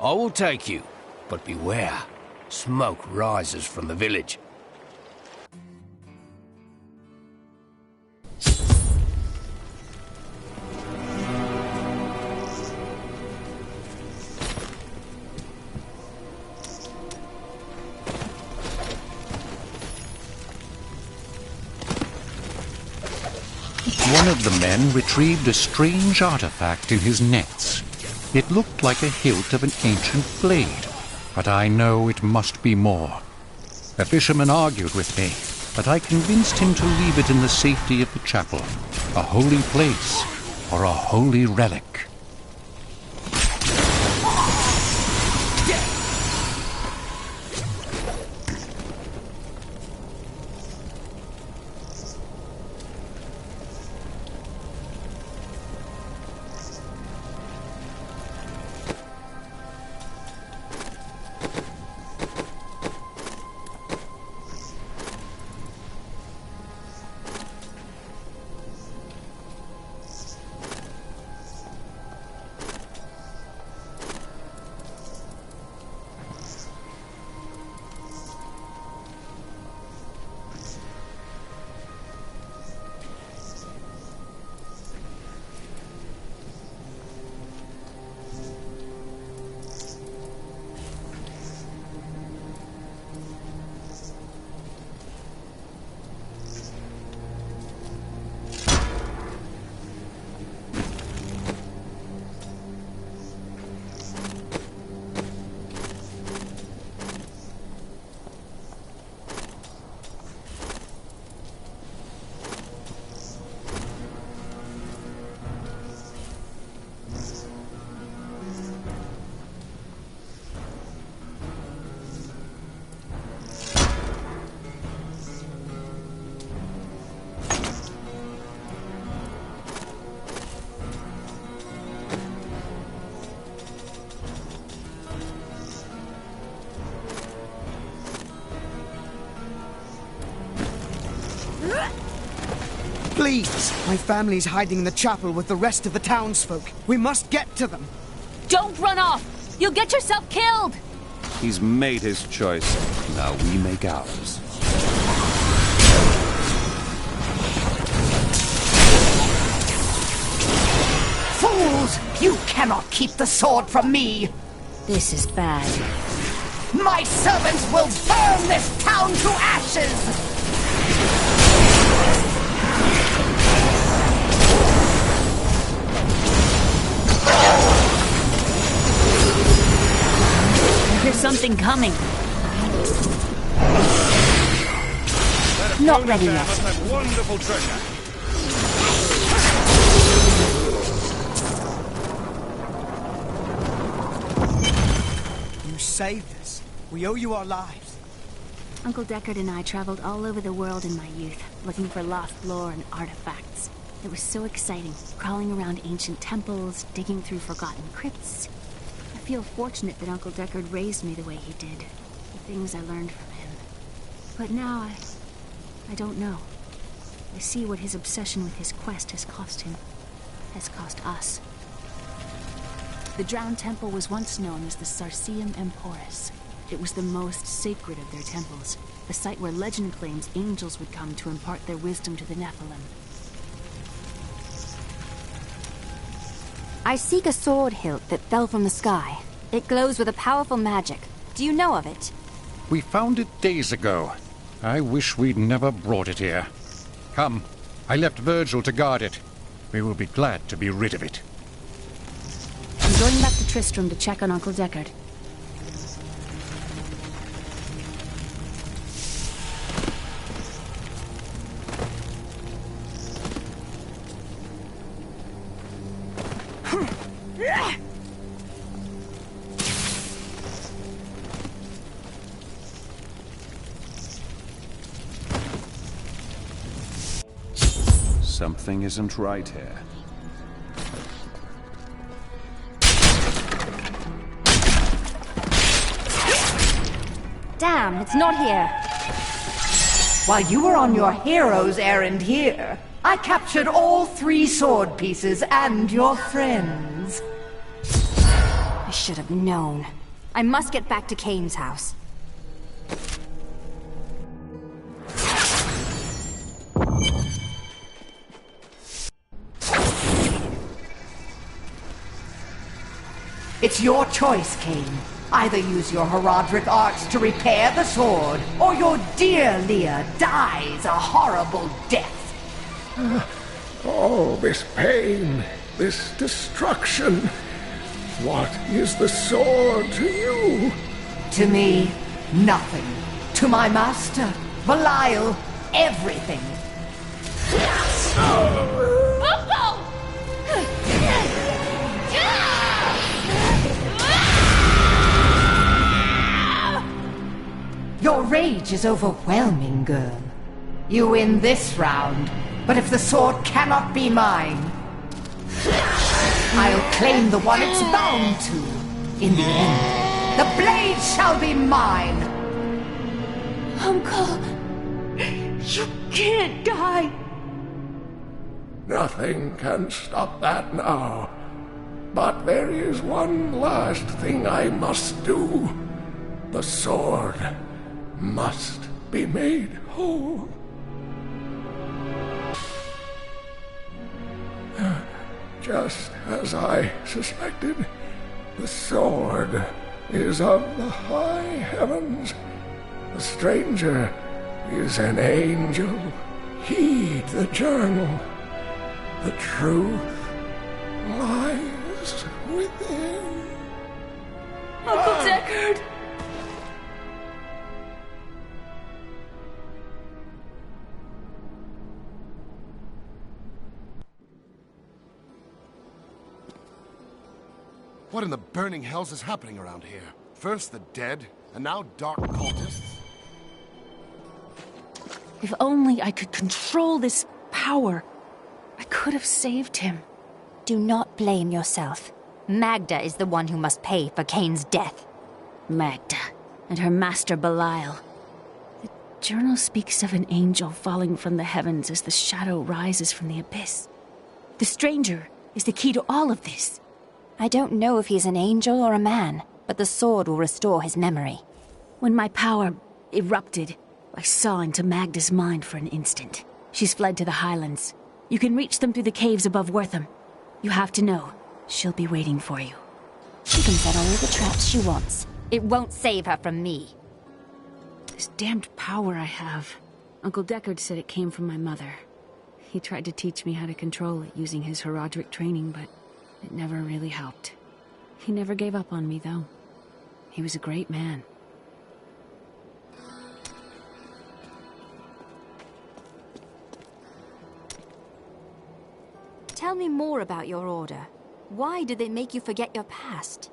I will take you, but beware. Smoke rises from the village. One of the men retrieved a strange artifact in his nets. It looked like a hilt of an ancient blade, but I know it must be more. A fisherman argued with me, but I convinced him to leave it in the safety of the chapel, a holy place or a holy relic. Please! My family's hiding in the chapel with the rest of the townsfolk. We must get to them. Don't run off! You'll get yourself killed! He's made his choice. Now we make ours. Fools! You cannot keep the sword from me! This is bad. My servants will burn this town to ashes! something coming. Not ready yet. Must have wonderful treasure. You saved us. We owe you our lives. Uncle Deckard and I traveled all over the world in my youth, looking for lost lore and artifacts. It was so exciting, crawling around ancient temples, digging through forgotten crypts. I feel fortunate that Uncle Deckard raised me the way he did, the things I learned from him. But now I don't know. I see what his obsession with his quest has cost him, has cost us. The Drowned Temple was once known as the Sarsium Emporis. It was the most sacred of their temples, a site where legend claims angels would come to impart their wisdom to the Nephilim. I seek a sword hilt that fell from the sky. It glows with a powerful magic. Do you know of it? We found it days ago. I wish we'd never brought it here. Come, I left Virgil to guard it. We will be glad to be rid of it. I'm going back to Tristram to check on Uncle Deckard. Something isn't right here. Damn, it's not here. While you were on your hero's errand here, I captured all 3 sword pieces and your friends. I should have known. I must get back to Kane's house. It's your choice, Kane. Either use your Herodric arts to repair the sword, or your dear Leah dies a horrible death. Oh, this pain, this destruction. What is the sword to you? To me, nothing. To my master, Belial, everything. Your rage is overwhelming, girl. You win this round, but if the sword cannot be mine, I'll claim the one it's bound to. In the end, the blade shall be mine. Uncle, you can't die. Nothing can stop that now. But there is one last thing I must do. The sword must be made whole. Just as I suspected, the sword is of the high heavens. The stranger is an angel. Heed the journal. The truth lies within. Uncle Deckard! What in the burning hells is happening around here? First the dead, and now dark cultists? If only I could control this power, I could have saved him. Do not blame yourself. Magda is the one who must pay for Kane's death. Magda and her master Belial. The journal speaks of an angel falling from the heavens as the shadow rises from the abyss. The stranger is the key to all of this. I don't know if he's an angel or a man, but the sword will restore his memory. When my power erupted, I saw into Magda's mind for an instant. She's fled to the highlands. You can reach them through the caves above Wortham. You have to know, she'll be waiting for you. She can set all the traps she wants. It won't save her from me. This damned power I have. Uncle Deckard said it came from my mother. He tried to teach me how to control it using his Herodric training, but it never really helped. He never gave up on me, though. He was a great man. Tell me more about your order. Why did they make you forget your past?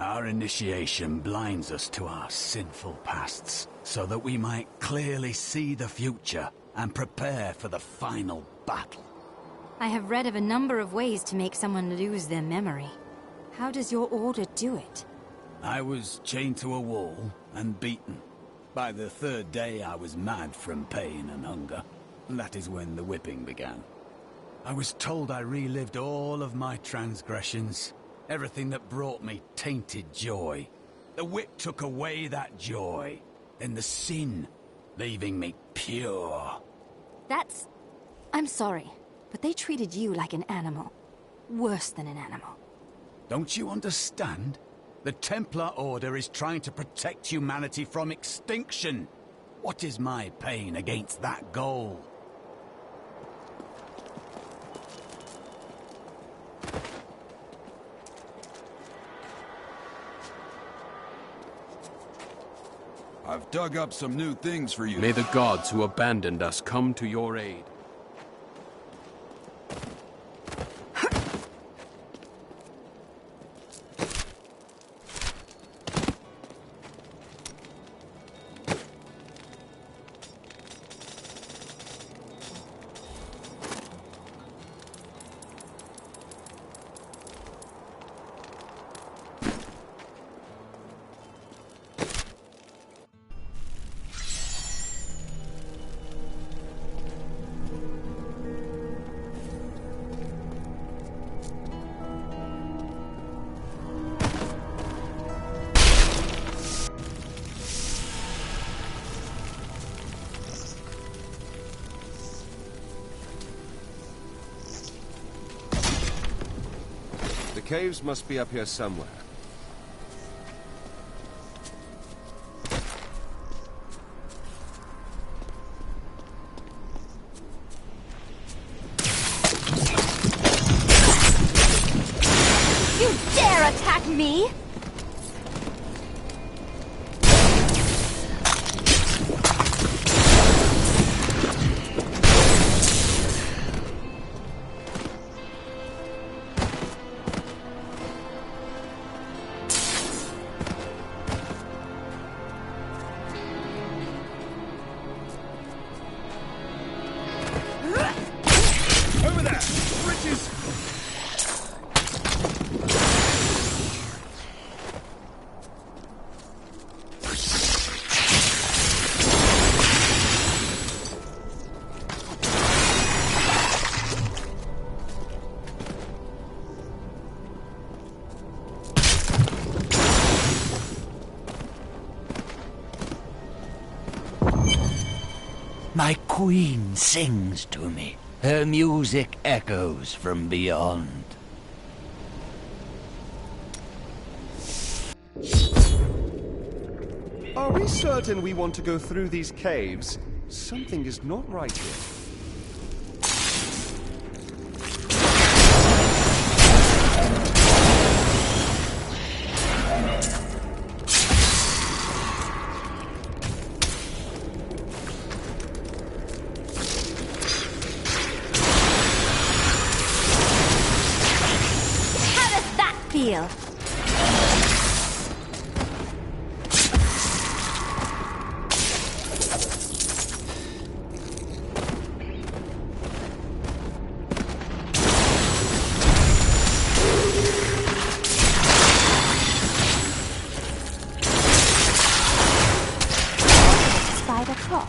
Our initiation blinds us to our sinful pasts, so that we might clearly see the future and prepare for the final battle. I have read of a number of ways to make someone lose their memory. How does your order do it? I was chained to a wall and beaten. By the third day I was mad from pain and hunger. That is when the whipping began. I was told I relived all of my transgressions. Everything that brought me tainted joy. The whip took away that joy. Then the sin, leaving me pure. That's... I'm sorry, but they treated you like an animal. Worse than an animal. Don't you understand? The Templar Order is trying to protect humanity from extinction. What is my pain against that goal? I've dug up some new things for you. May the gods who abandoned us come to your aid. The caves must be up here somewhere. You dare attack me? Over there! Bridges! My queen sings to me. Her music echoes from beyond. Are we certain we want to go through these caves? Something is not right here. Feel. Spider caught.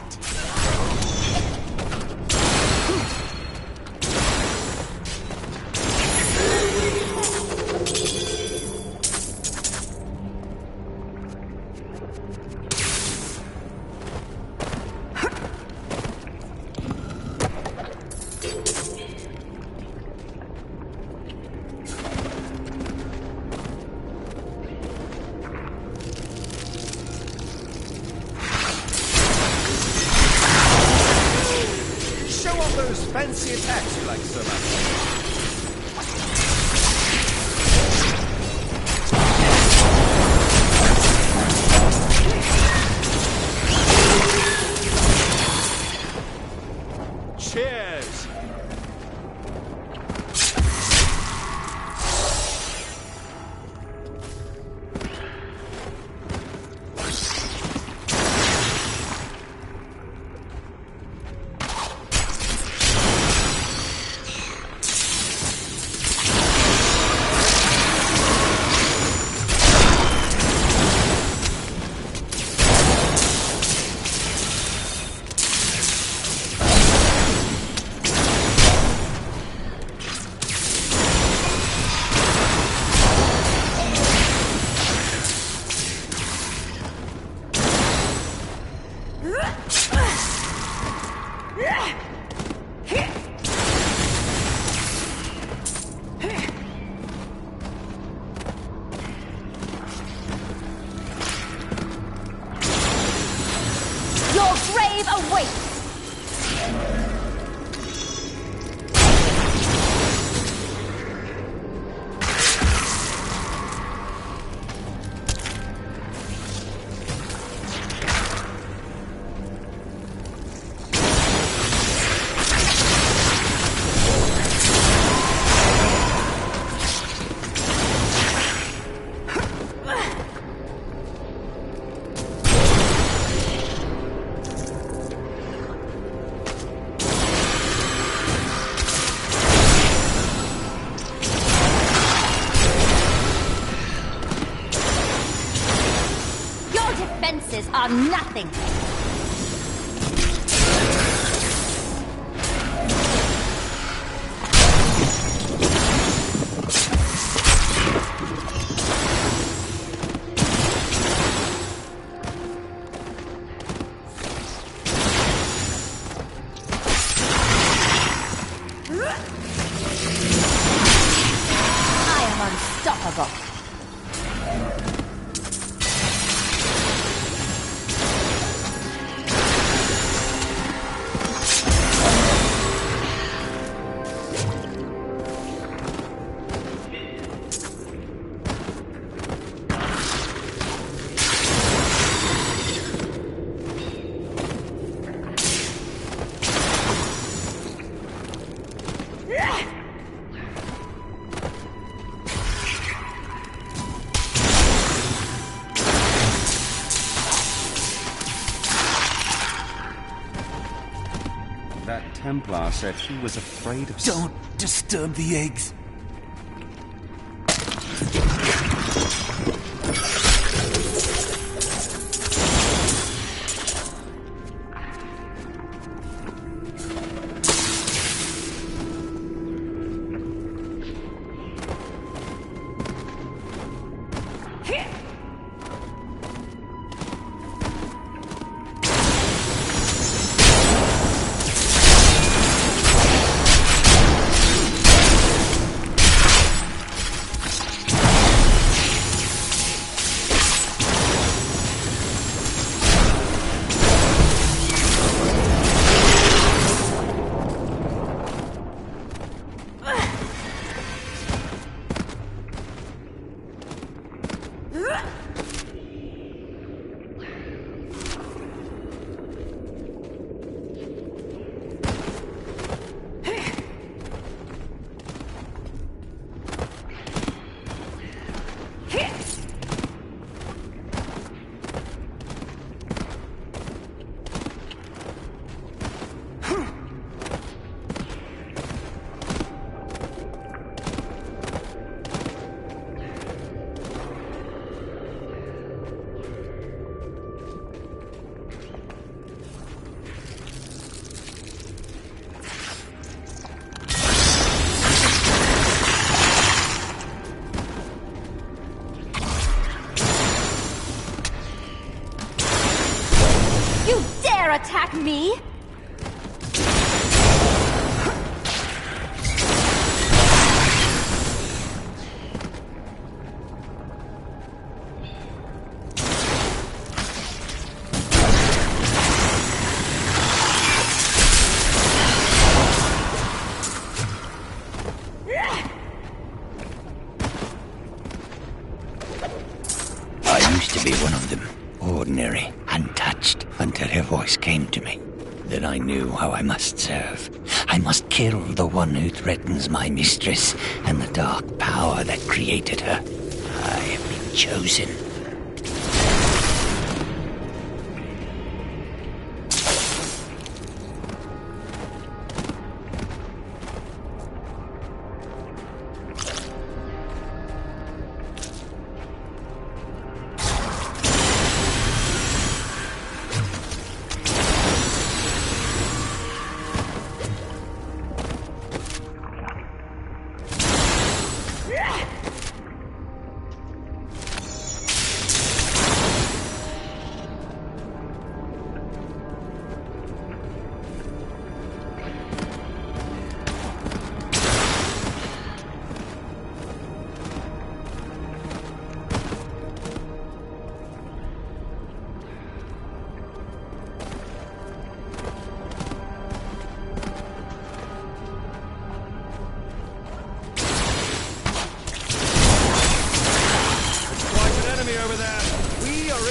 Those fancy attacks you like so much. grave awaits! Defenses are nothing. I am unstoppable. That Templar said she was afraid of... Don't disturb the eggs. Attack me? I used to be one of them. Ordinary, untouched, until her voice came to me. Then I knew how I must serve. I must kill the one who threatens my mistress and the dark power that created her. I have been chosen.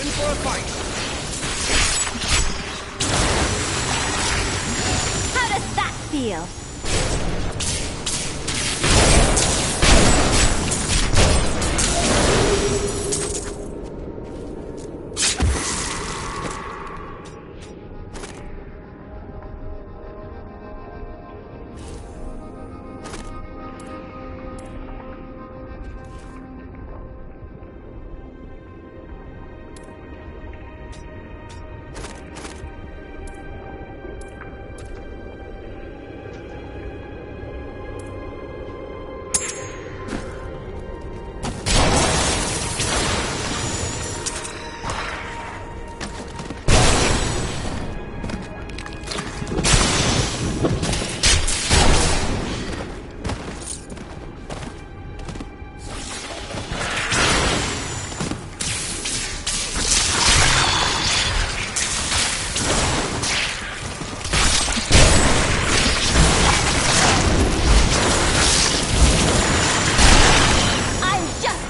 in for a fight! How does that feel?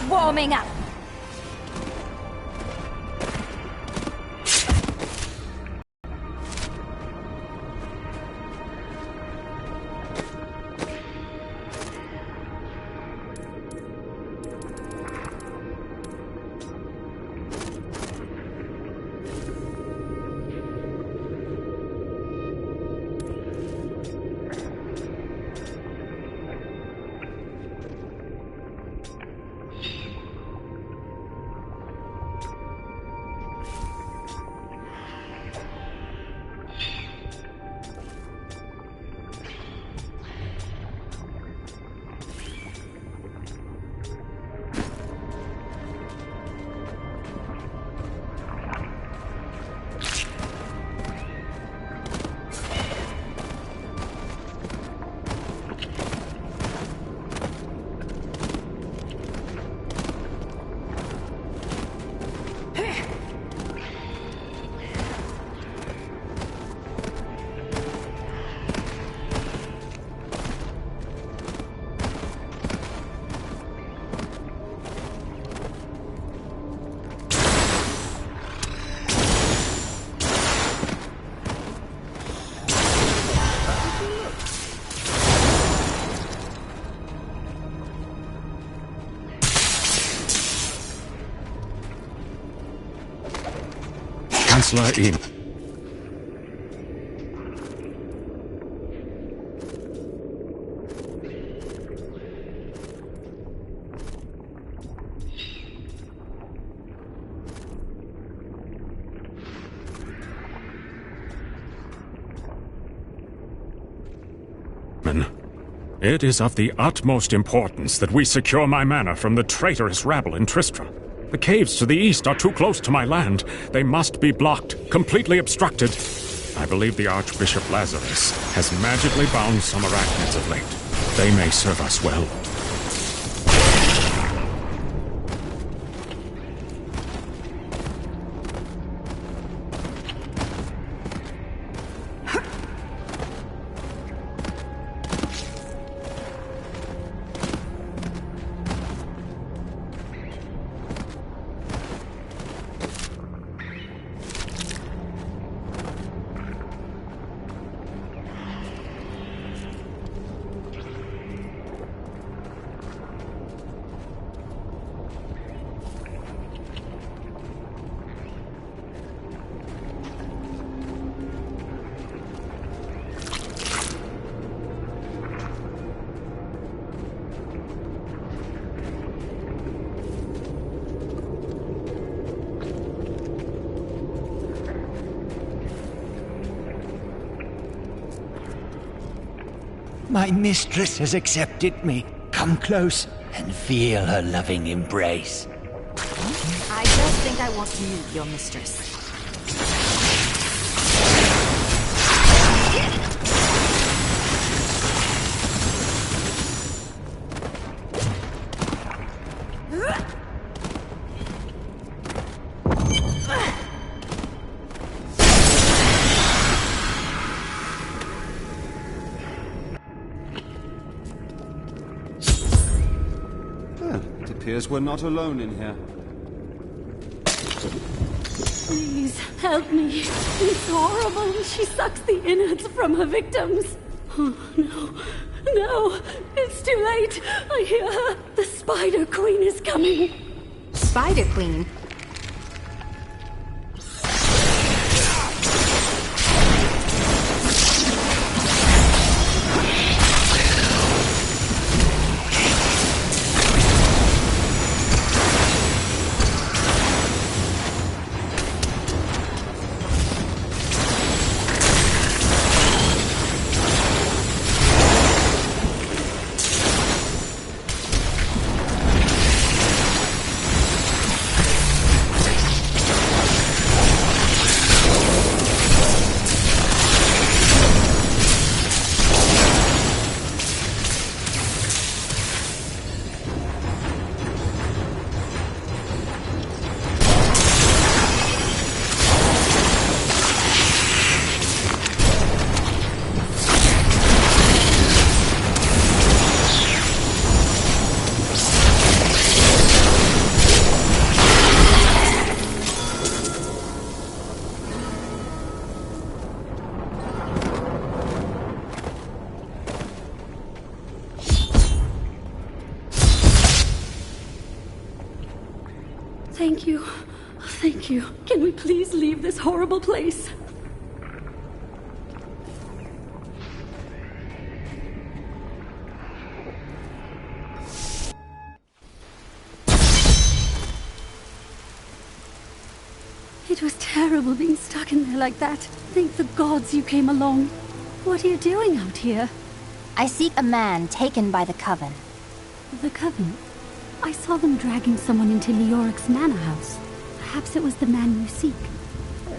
Warming up. Chancellor in. It is of the utmost importance that we secure my manor from the traitorous rabble in Tristram. The caves to the east are too close to my land. They must be blocked, completely obstructed. I believe the Archbishop Lazarus has magically bound some arachnids of late. They may serve us well. My mistress has accepted me. Come close and feel her loving embrace. I don't think I want to meet your mistress. Well, it appears we're not alone in here. Please, help me. It's horrible. She sucks the innards from her victims. Oh, no. No, it's too late. I hear her. The Spider Queen is coming. Spider Queen? Thank you. Thank you. Can we please leave this horrible place? It was terrible being stuck in there like that. Thank the gods you came along. What are you doing out here? I seek a man taken by the Coven. The Coven? I saw them dragging someone into Leoric's manor house. Perhaps it was the man you seek.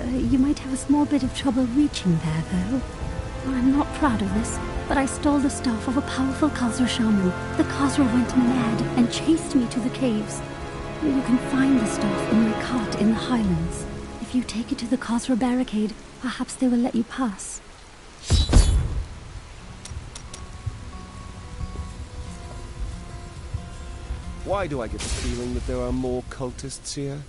You might have a small bit of trouble reaching there, though. I'm not proud of this, but I stole the staff of a powerful Khazra shaman. The Khazra went mad and chased me to the caves. You can find the staff in my cart in the highlands. If you take it to the Khazra barricade, perhaps they will let you pass. Why do I get the feeling that there are more cultists here?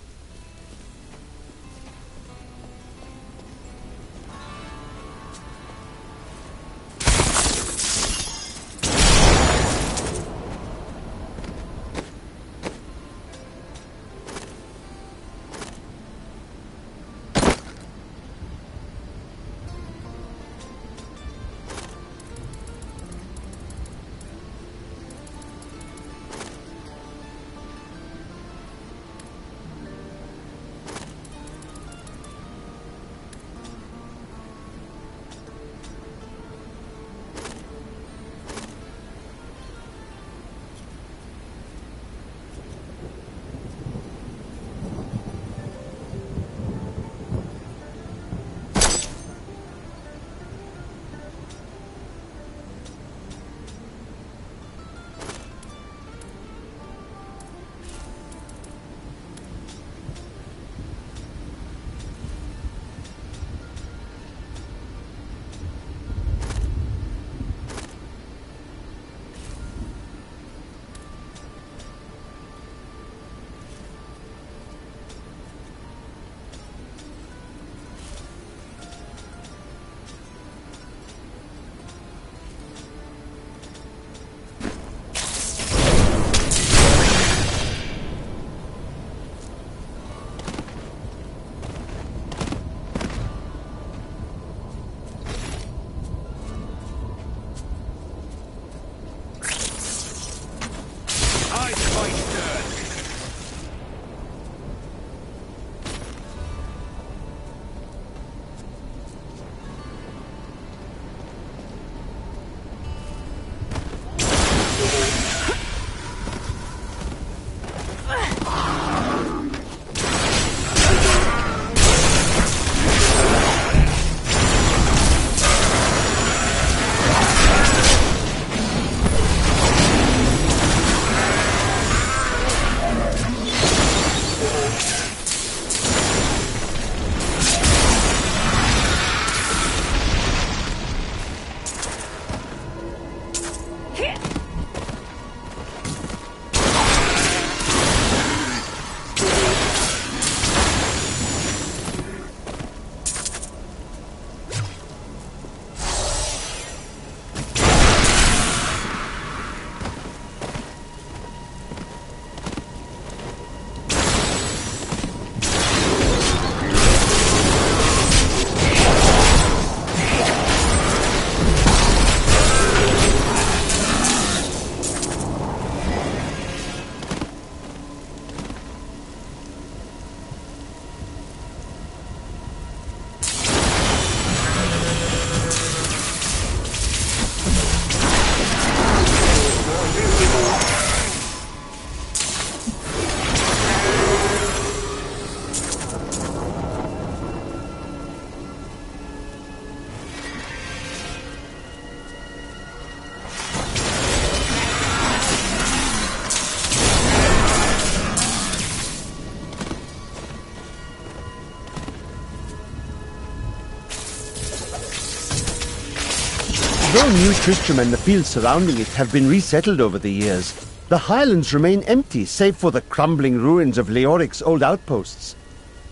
Although New Tristram and the fields surrounding it have been resettled over the years, the highlands remain empty save for the crumbling ruins of Leoric's old outposts.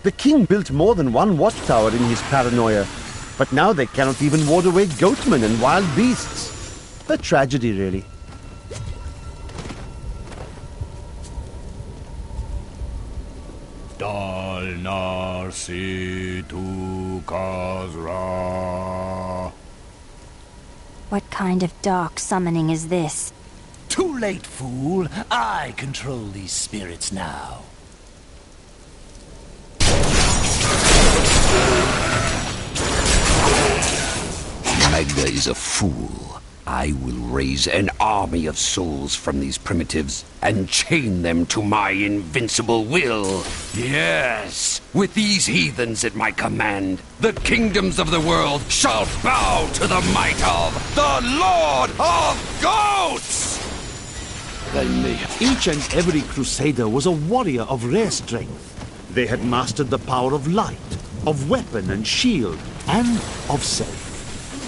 The king built more than one watchtower in his paranoia, but now they cannot even ward away goatmen and wild beasts. A tragedy, really. Dal Narsi tu Khazra. What kind of dark summoning is this? Too late, fool. I control these spirits now. Magda is a fool. I will raise an army of souls from these primitives and chain them to my invincible will. Yes, with these heathens at my command, the kingdoms of the world shall bow to the might of the Lord of Goats! Each and every crusader was a warrior of rare strength. They had mastered the power of light, of weapon and shield, and of self.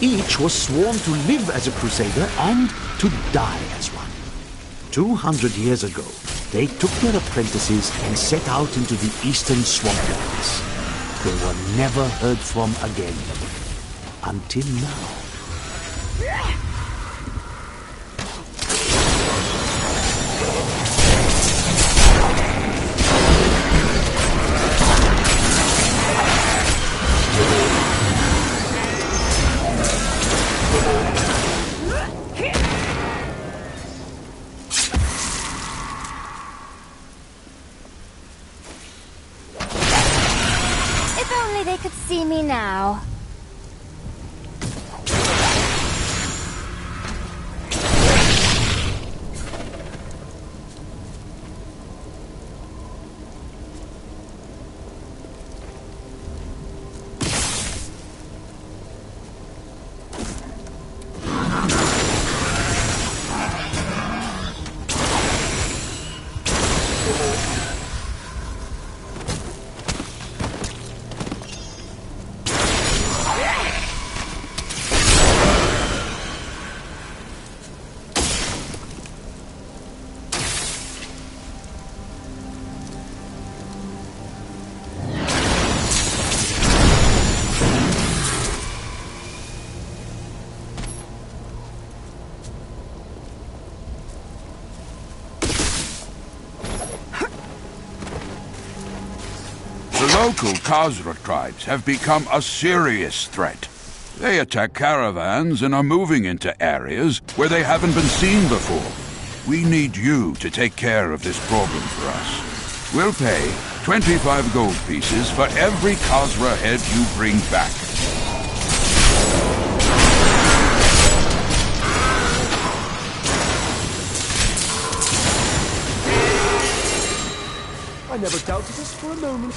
Each was sworn to live as a crusader and to die as one. 200 years ago, they took their apprentices and set out into the eastern swamplands. They were never heard from again. Until now. If only they could see me now. The local Khazra tribes have become a serious threat. They attack caravans and are moving into areas where they haven't been seen before. We need you to take care of this problem for us. We'll pay 25 gold pieces for every Khazra head you bring back. I never doubted this for a moment.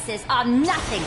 defenses are nothing!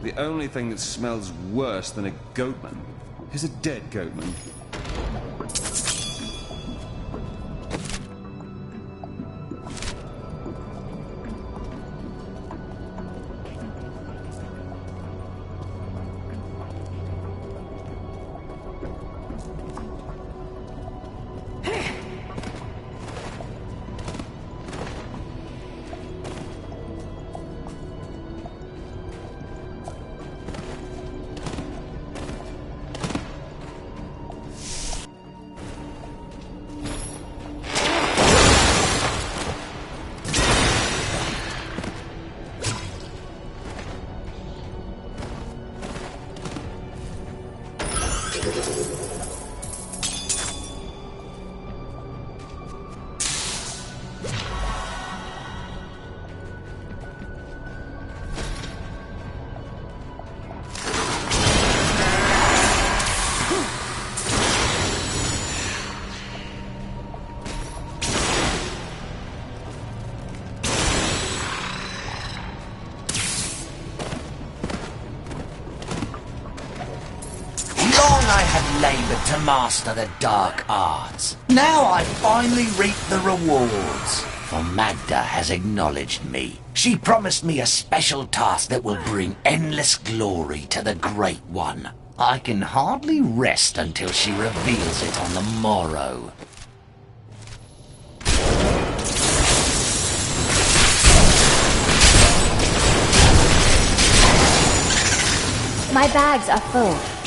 The only thing that smells worse than a goatman is a dead goatman. Laboured to master the dark arts. Now I finally reap the rewards. For Magda has acknowledged me. She promised me a special task that will bring endless glory to the Great One. I can hardly rest until she reveals it on the morrow. My bags are full.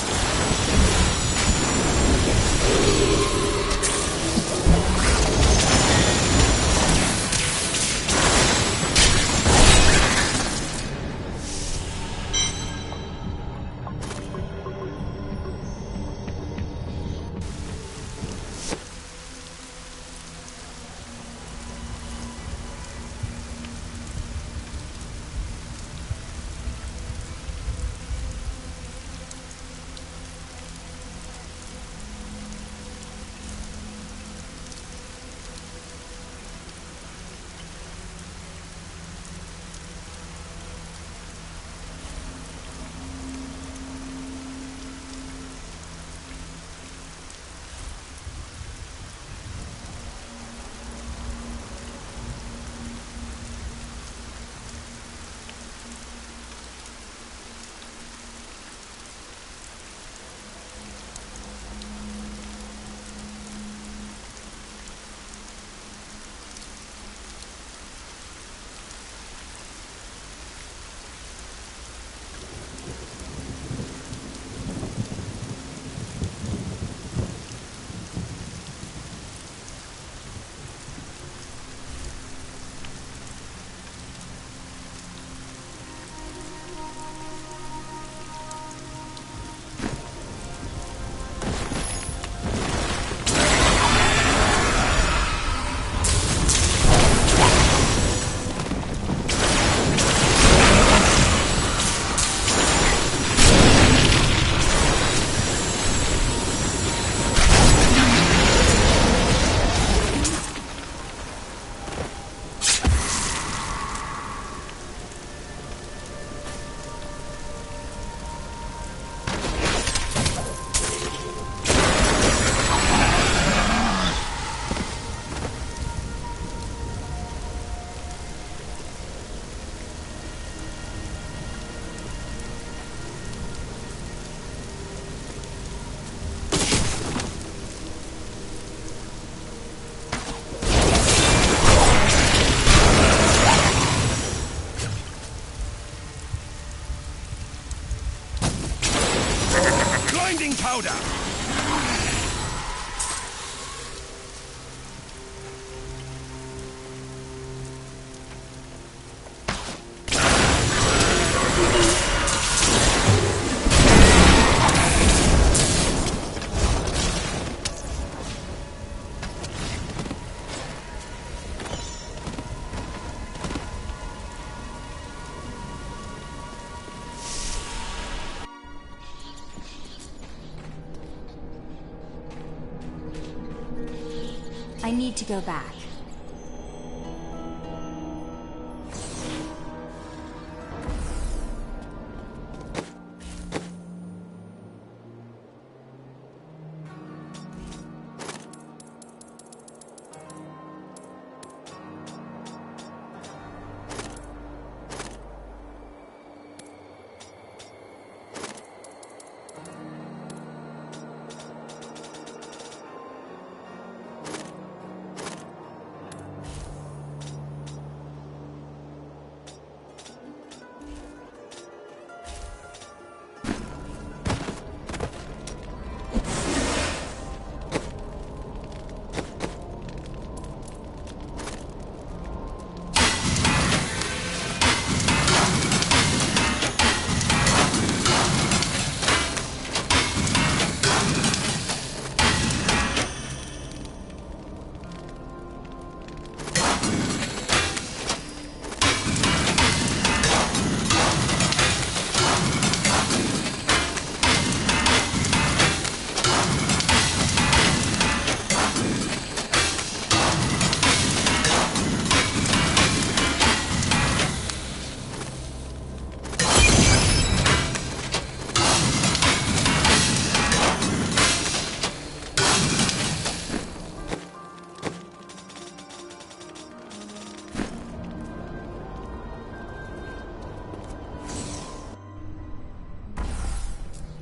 I need to go back.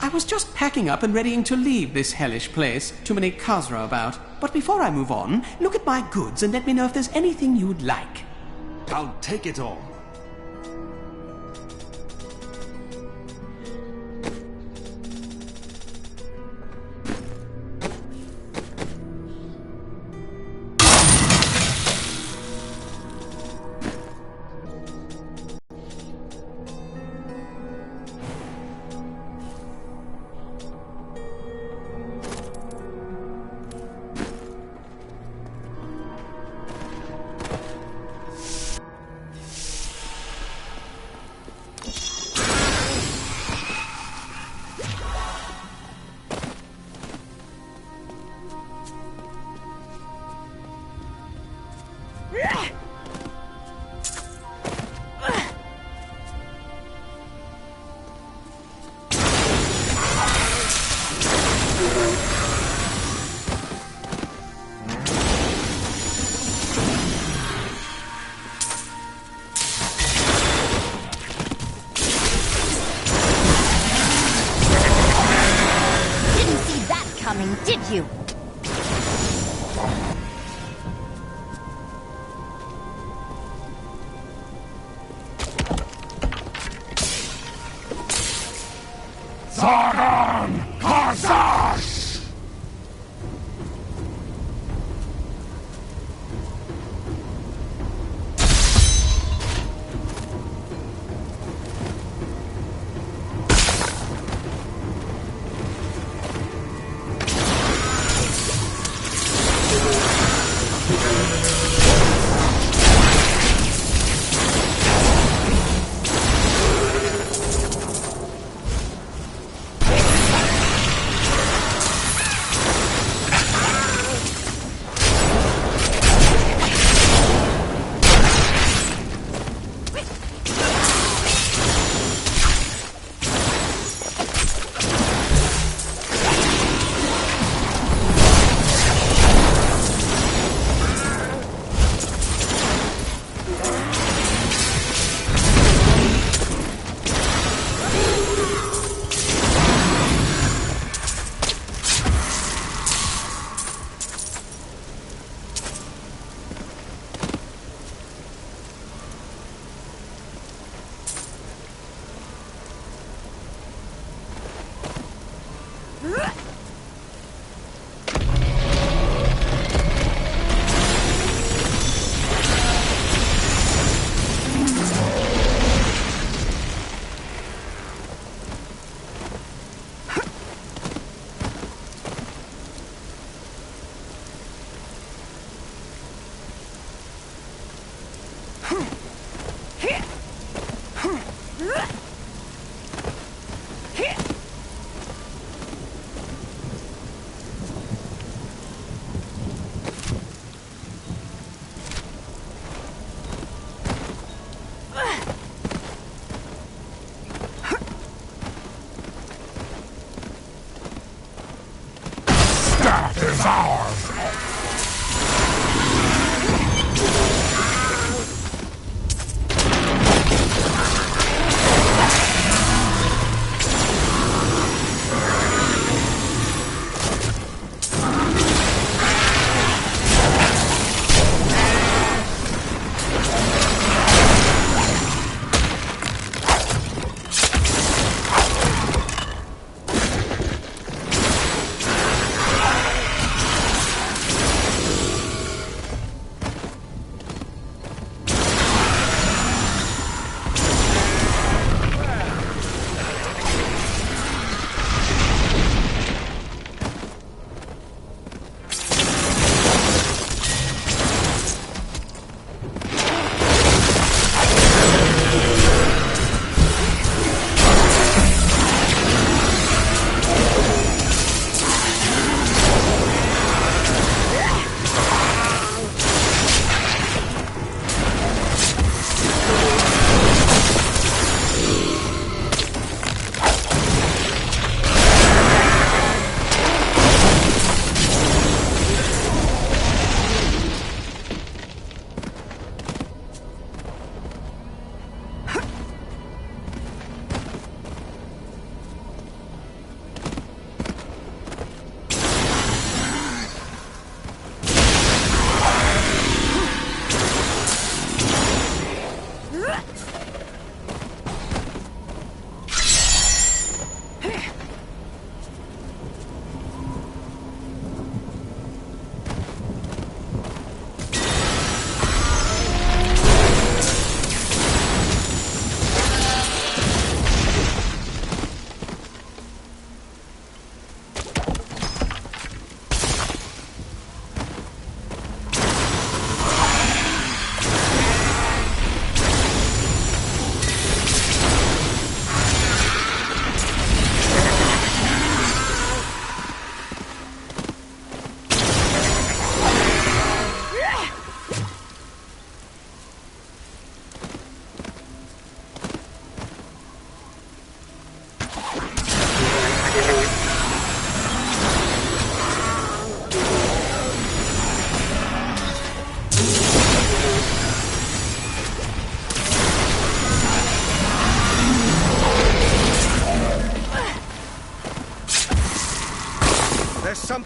I was just packing up and readying to leave this hellish place. Too many Khazra about. But before I move on, look at my goods and let me know if there's anything you'd like. I'll take it all. Did you? Sargon Karzash!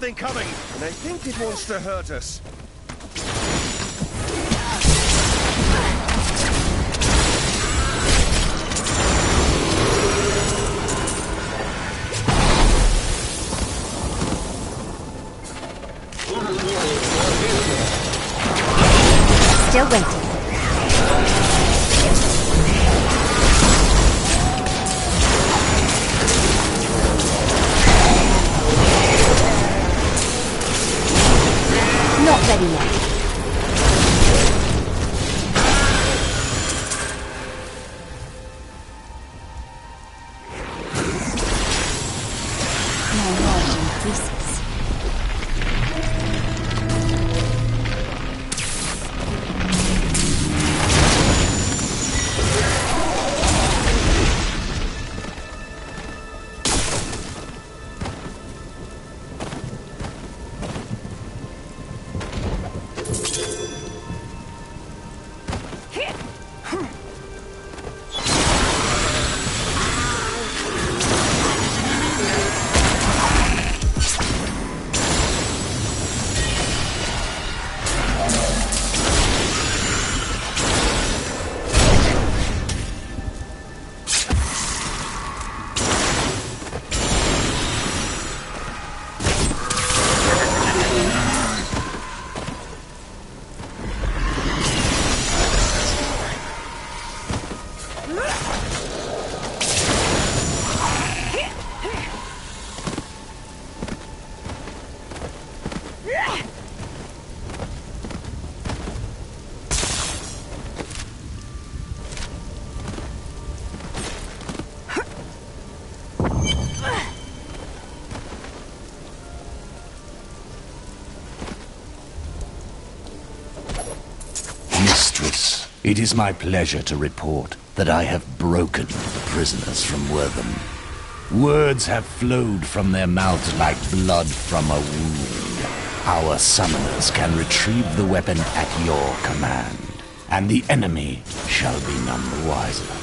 something coming, and I think it wants to hurt us. Still waiting. Not ready yet. My knowledge increases. Mistress, it is my pleasure to report that I have broken the prisoners from Wortham. Words have flowed from their mouths like blood from a wound. Our summoners can retrieve the weapon at your command, and the enemy shall be none the wiser.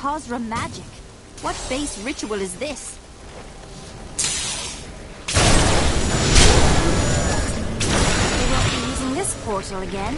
Khazra magic. What base ritual is this? They won't be using this portal again.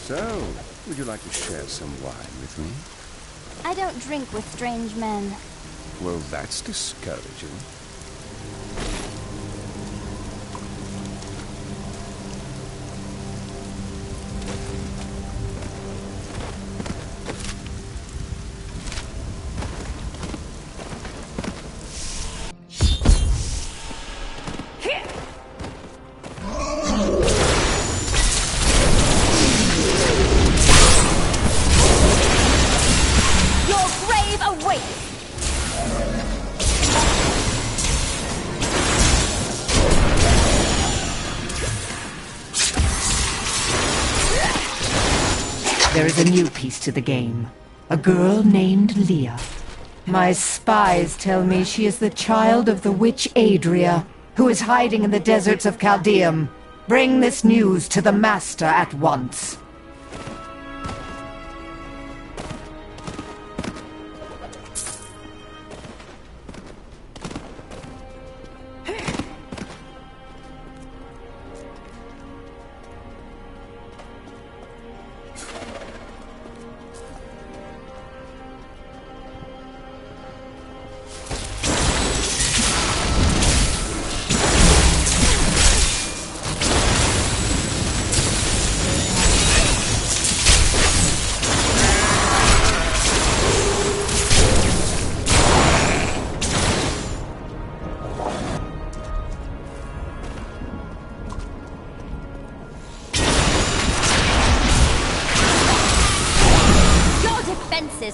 So, would you like to share some wine with me? I don't drink with strange men. Well, that's discouraging. There is a new piece to the game. A girl named Leah. My spies tell me she is the child of the witch Adria, who is hiding in the deserts of Chaldeum. Bring this news to the Master at once.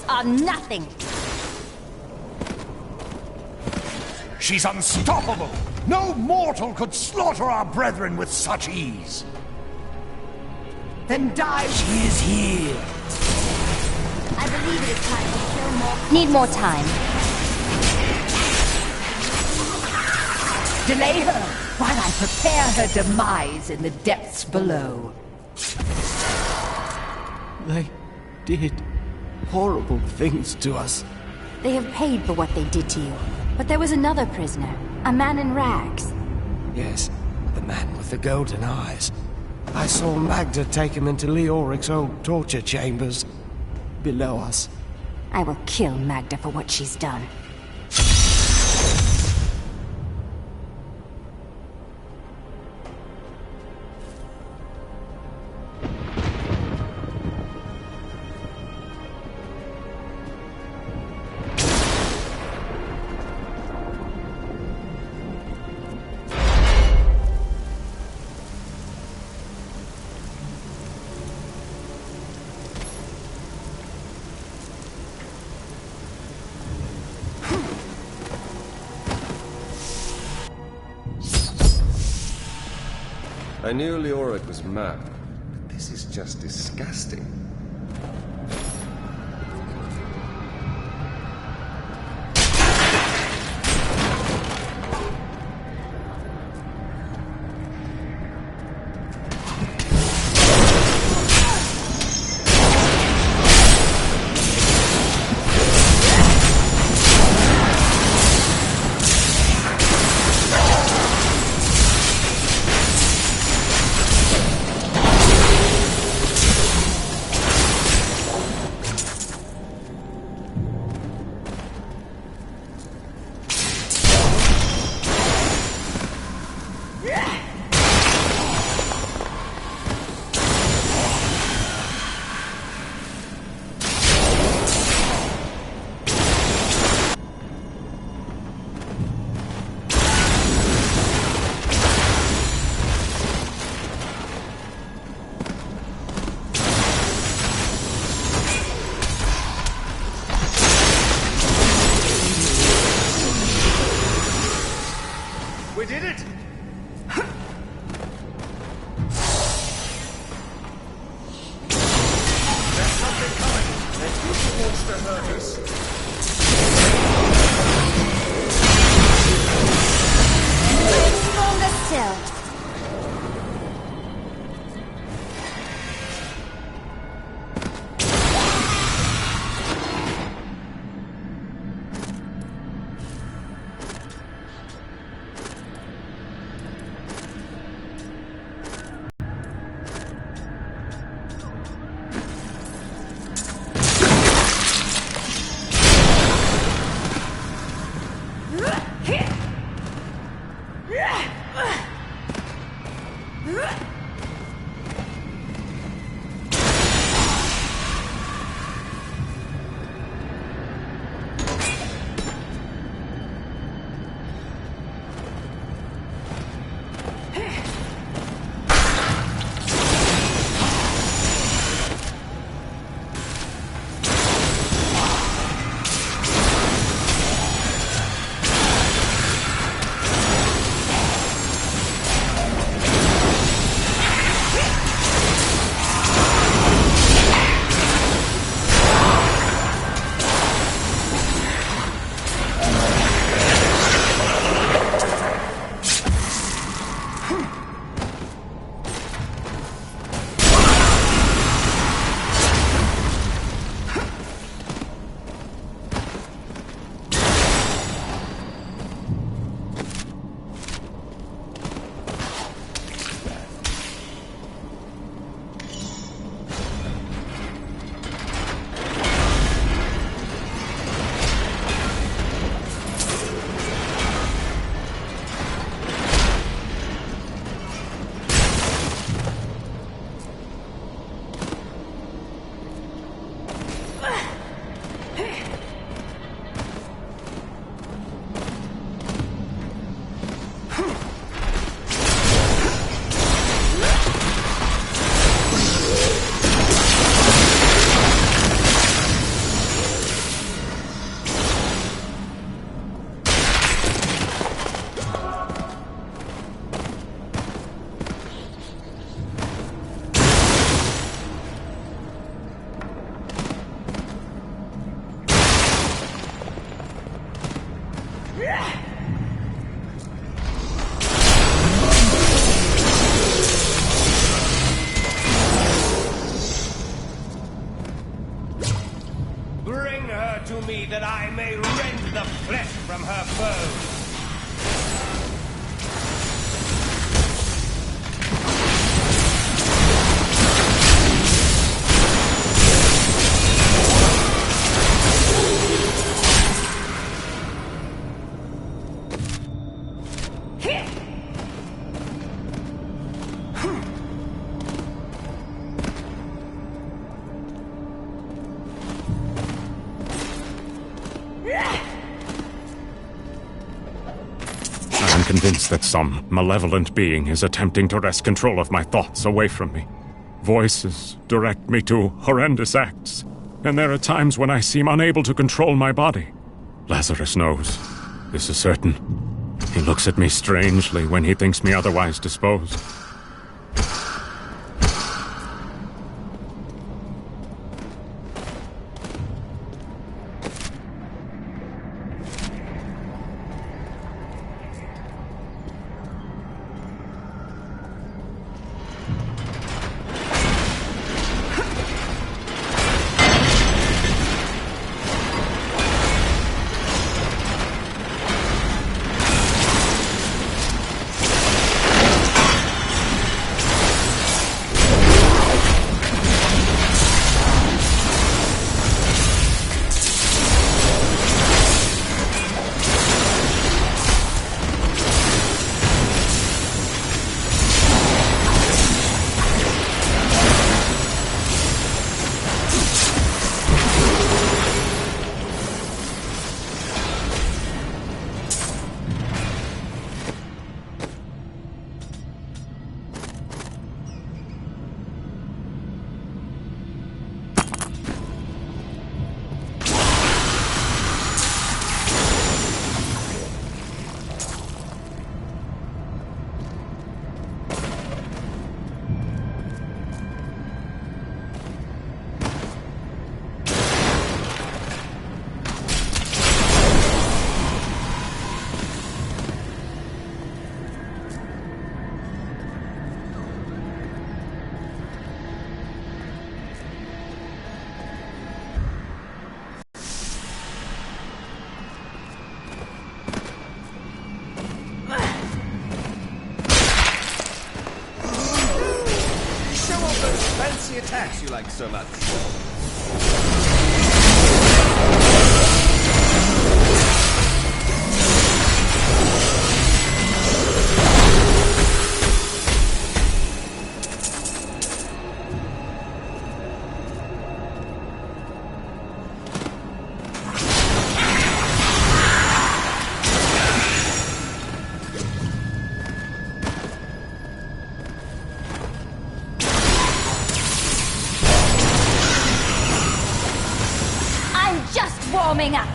Are nothing. She's unstoppable! No mortal could slaughter our brethren with such ease! Then die! She is here! I believe it is time to kill more. Need more time. Delay her while I prepare her demise in the depths below. They did horrible things to us. They have paid for what they did to you. But there was another prisoner, a man in rags. Yes, the man with the golden eyes. I saw Magda take him into Leoric's old torture chambers below us. I will kill Magda for what she's done. I knew Leoric was mad, but this is just disgusting. We did it! There's something coming. Let's move towards the herders. Stronger still. Bring her to me that I may rend the flesh from her bones. I'm convinced that some malevolent being is attempting to wrest control of my thoughts away from me. Voices direct me to horrendous acts, and there are times when I seem unable to control my body. Lazarus knows. This is certain. He looks at me strangely when he thinks me otherwise disposed. those fancy attacks you like so much. Warming up.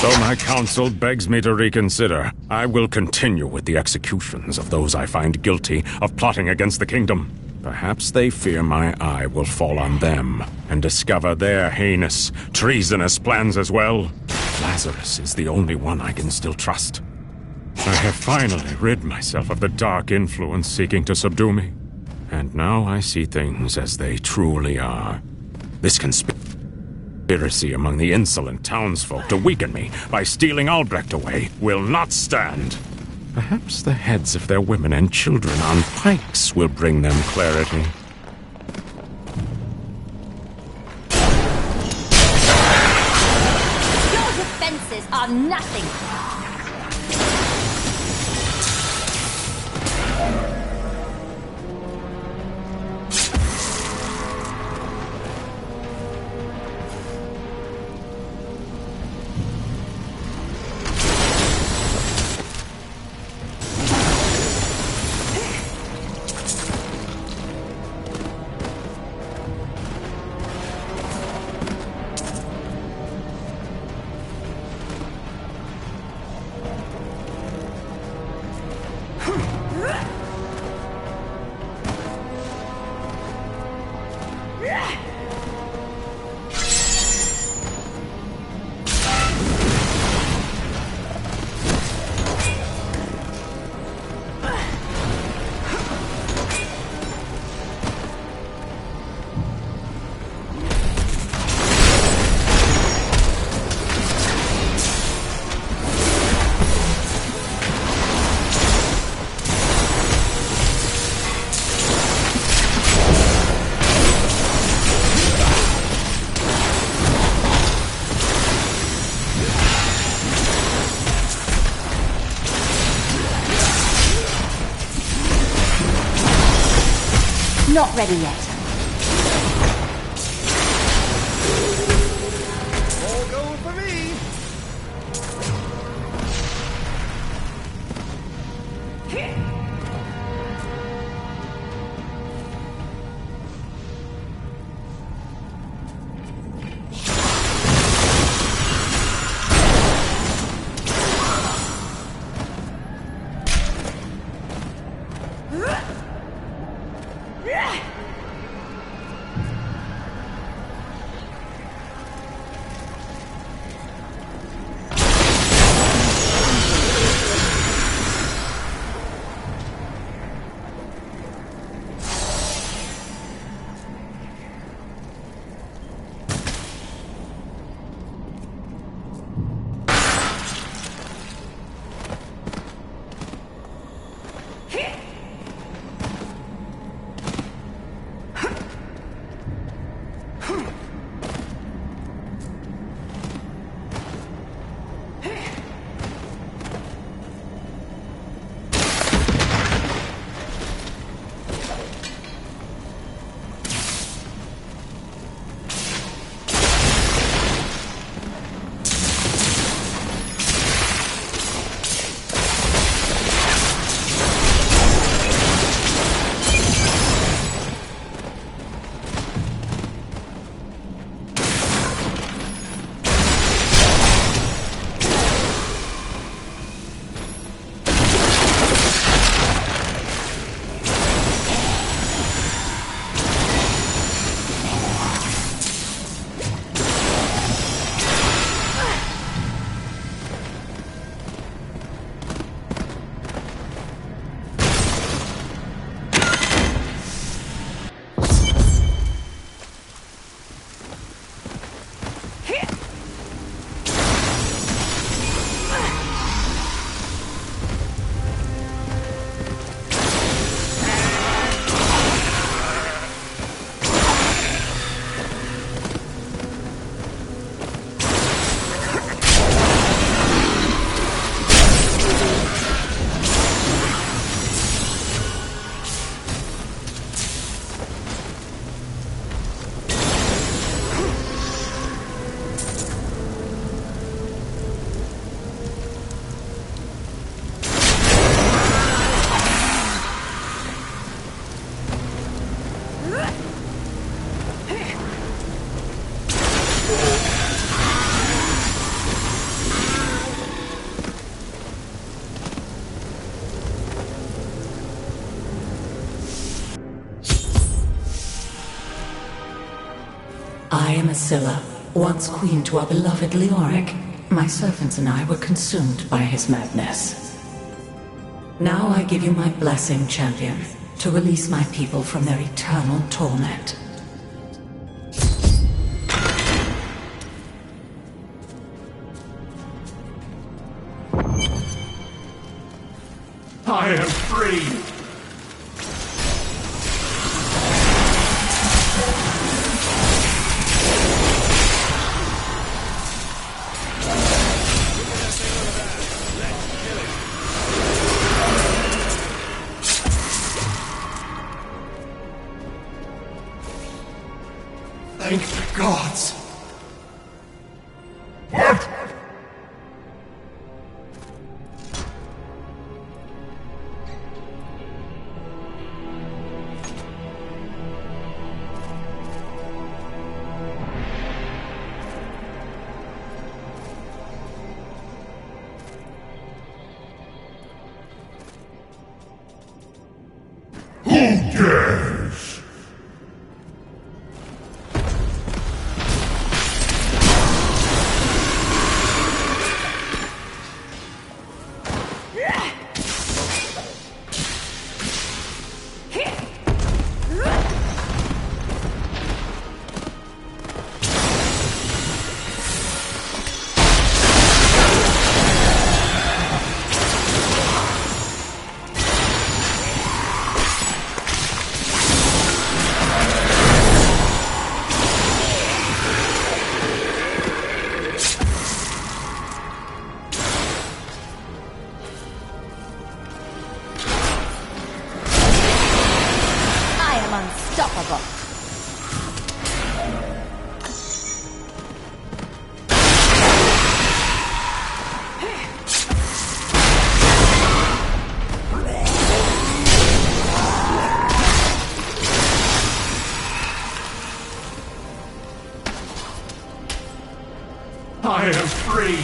Though my counsel begs me to reconsider, I will continue with the executions of those I find guilty of plotting against the kingdom. Perhaps they fear my eye will fall on them and discover their heinous, treasonous plans as well. Lazarus is the only one I can still trust. I have finally rid myself of the dark influence seeking to subdue me. And now I see things as they truly are. This conspiracy among the insolent townsfolk to weaken me by stealing Albrecht away will not stand. Perhaps the heads of their women and children on pikes will bring them clarity. Your defenses are nothing. Not ready yet. All gold for me! I am Asilla, once queen to our beloved Leoric. My servants and I were consumed by his madness. Now I give you my blessing, champion, to release my people from their eternal torment. I am free! Thank the gods! What? Who dares? Unstoppable. I am free!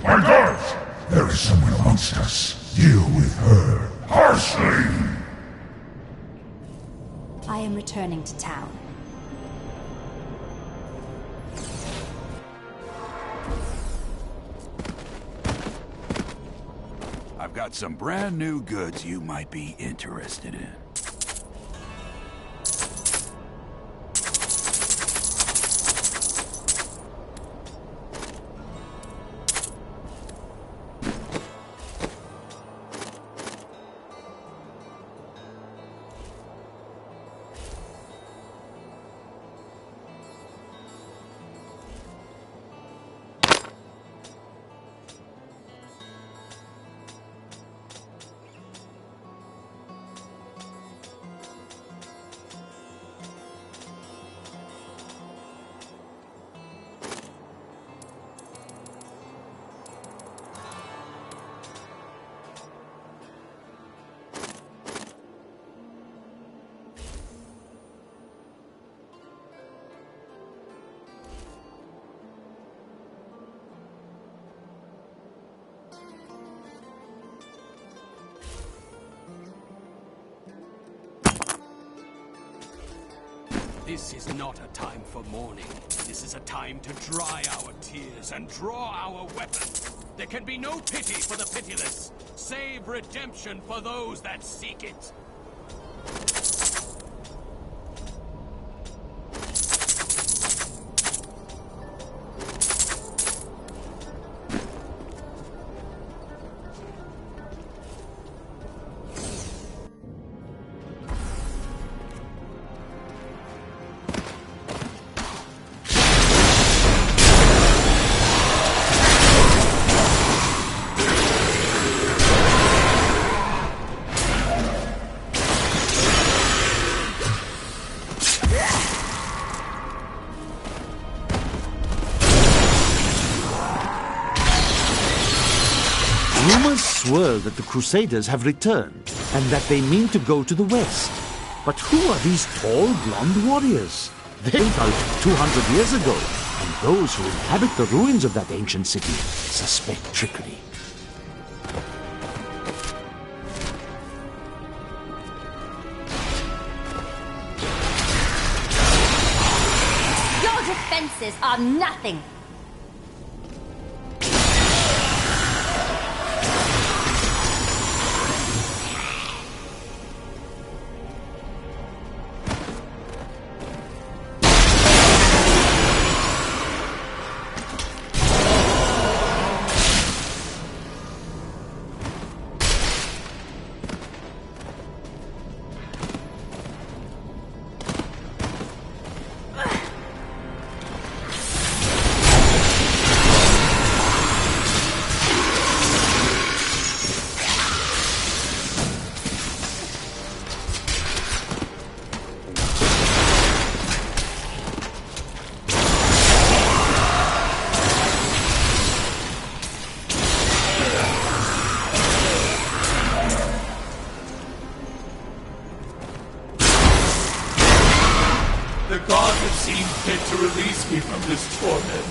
My guards! There is someone amongst us. Deal with her harshly! I am returning to town. I've got some brand new goods you might be interested in. This is not a time for mourning. This is a time to dry our tears and draw our weapons. There can be no pity for the pitiless, save redemption for those that seek it. Rumors swirl that the Crusaders have returned, and that they mean to go to the west. But who are these tall, blonde warriors? They came out 200 years ago, and those who inhabit the ruins of that ancient city suspect trickery. Your defenses are nothing! The gods have seen fit to release me from this torment.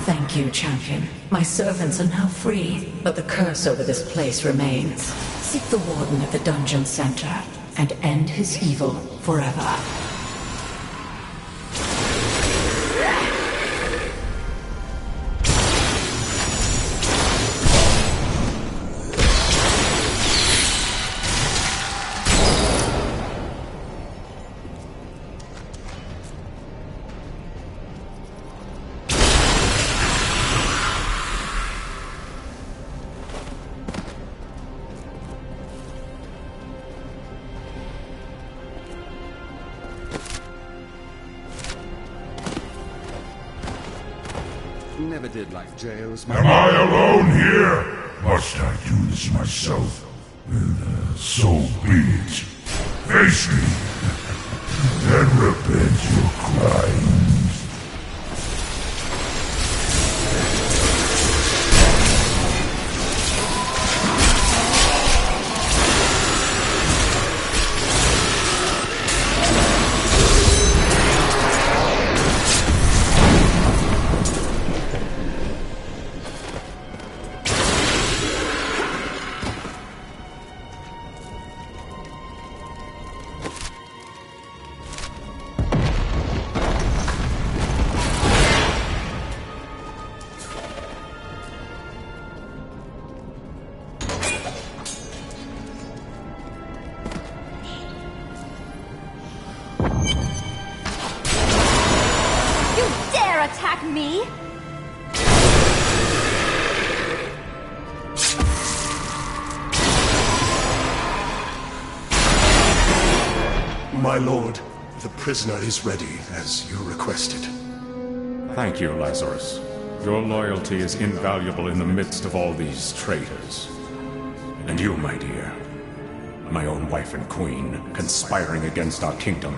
Thank you, champion. My servants are now free, but the curse over this place remains. Seek the warden at the dungeon center and end his evil forever. never did like jails. Am I alone here? Must I do this myself? Well, so be it. Face me, and repent your crimes. Attack me? My lord, the prisoner is ready, as you requested. Thank you, Lazarus. Your loyalty is invaluable in the midst of all these traitors. And you, my dear, my own wife and queen, conspiring against our kingdom.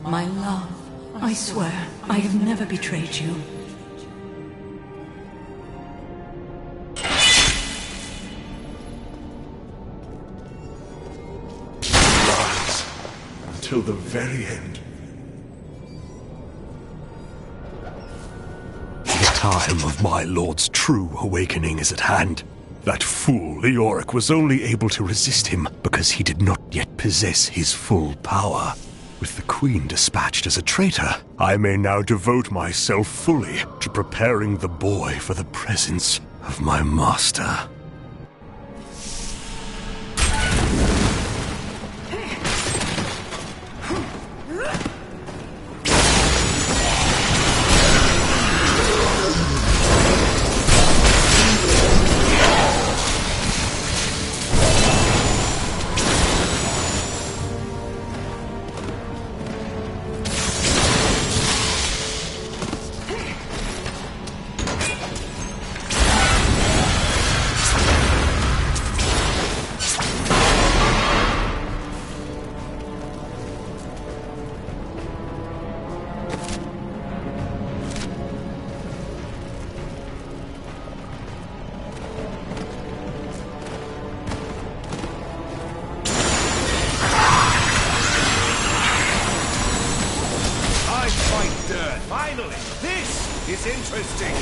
My love, I swear, I have never betrayed you. Rise until the very end. The time of my lord's true awakening is at hand. That fool, Leoric, was only able to resist him because he did not yet possess his full power. With the Queen dispatched as a traitor, I may now devote myself fully to preparing the boy for the presence of my master. Finally! This is interesting!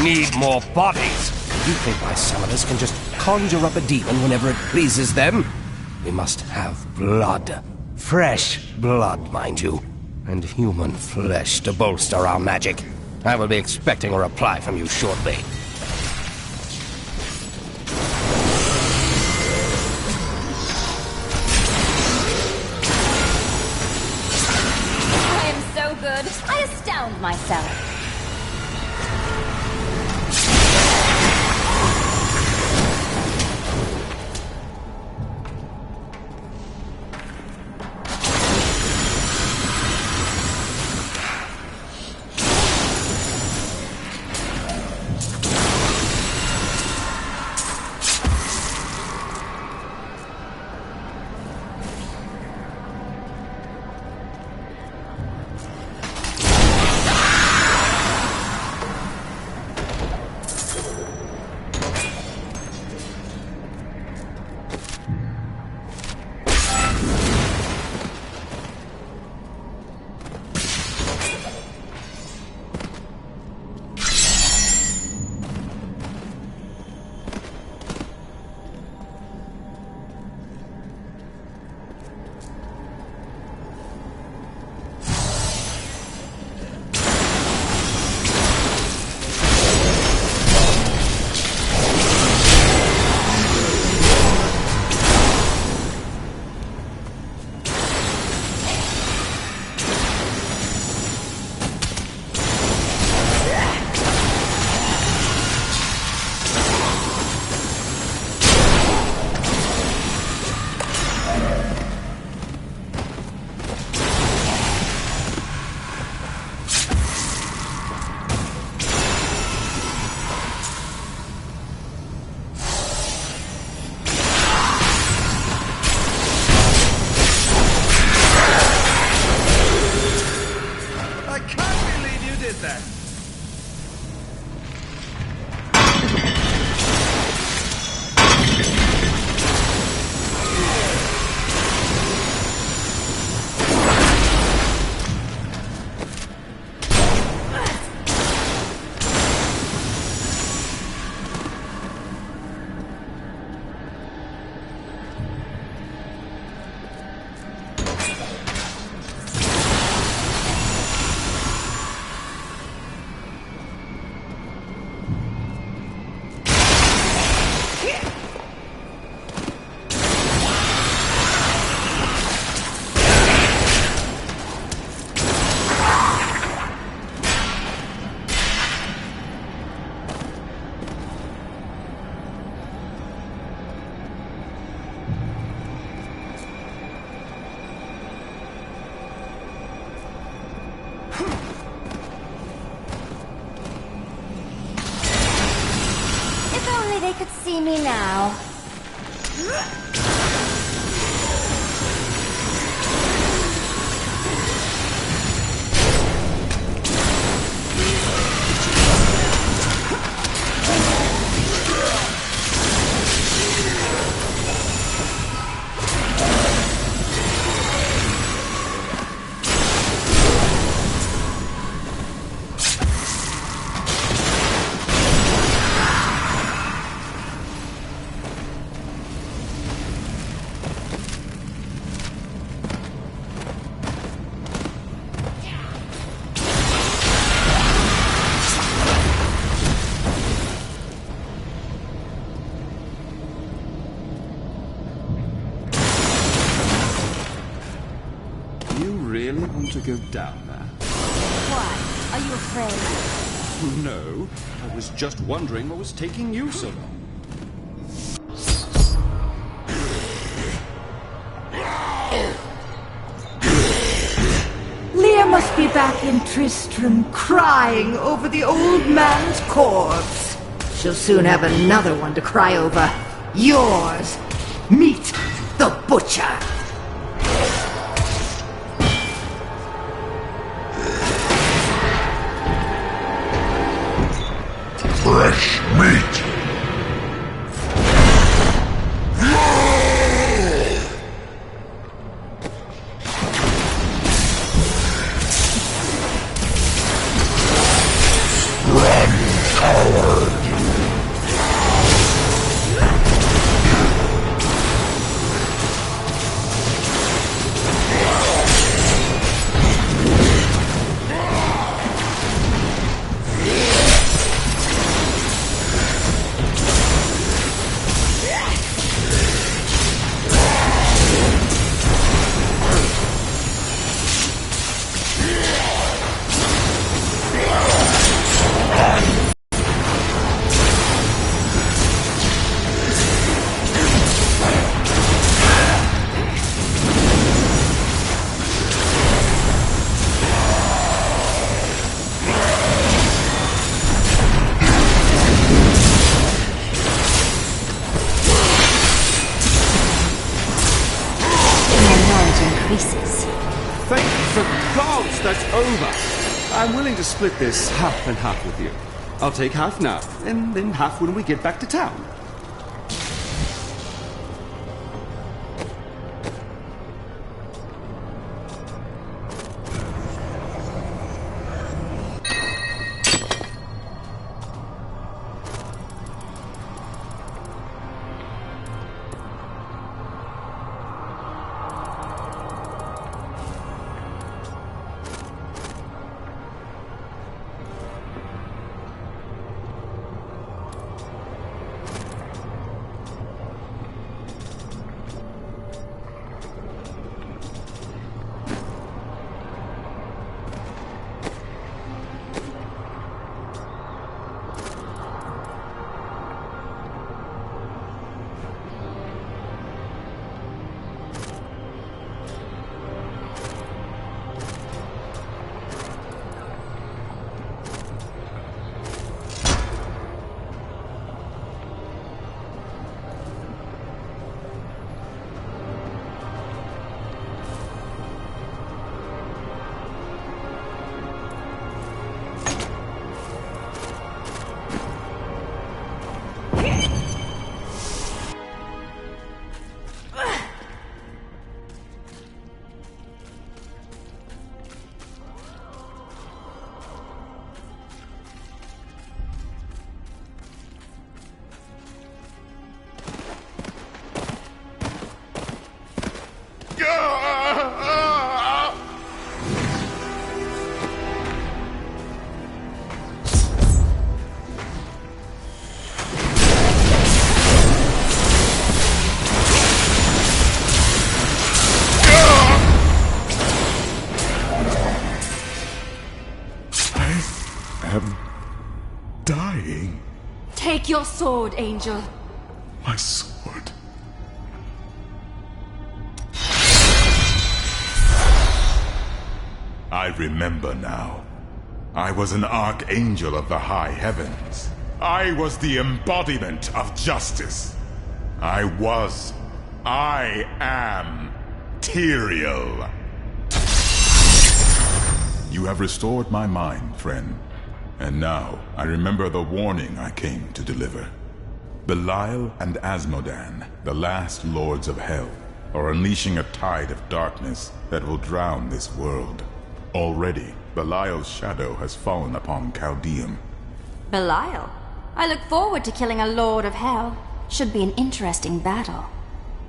Need more bodies. You think my summoners can just conjure up a demon whenever it pleases them? We must have blood. Fresh blood, mind you. And human flesh to bolster our magic. I will be expecting a reply from you shortly. I am so good, I astound myself. now. To go down there. Why? Are you afraid? No, I was just wondering what was taking you so long. Leah must be back in Tristram, crying over the old man's corpse. She'll soon have another one to cry over. Yours. Meet the butcher. Fresh meat! Run, coward! Thank the gods, that's over. I'm willing to split this half and half with you. I'll take half now, and then half when we get back to town. Dying? Take your sword, Angel. My sword. I remember now. I was an archangel of the high heavens. I was the embodiment of justice. I am Tyrael. You have restored my mind, friend. And now, I remember the warning I came to deliver. Belial and Asmodan, the last lords of hell, are unleashing a tide of darkness that will drown this world. Already, Belial's shadow has fallen upon Chaldeum. Belial? I look forward to killing a lord of hell. Should be an interesting battle.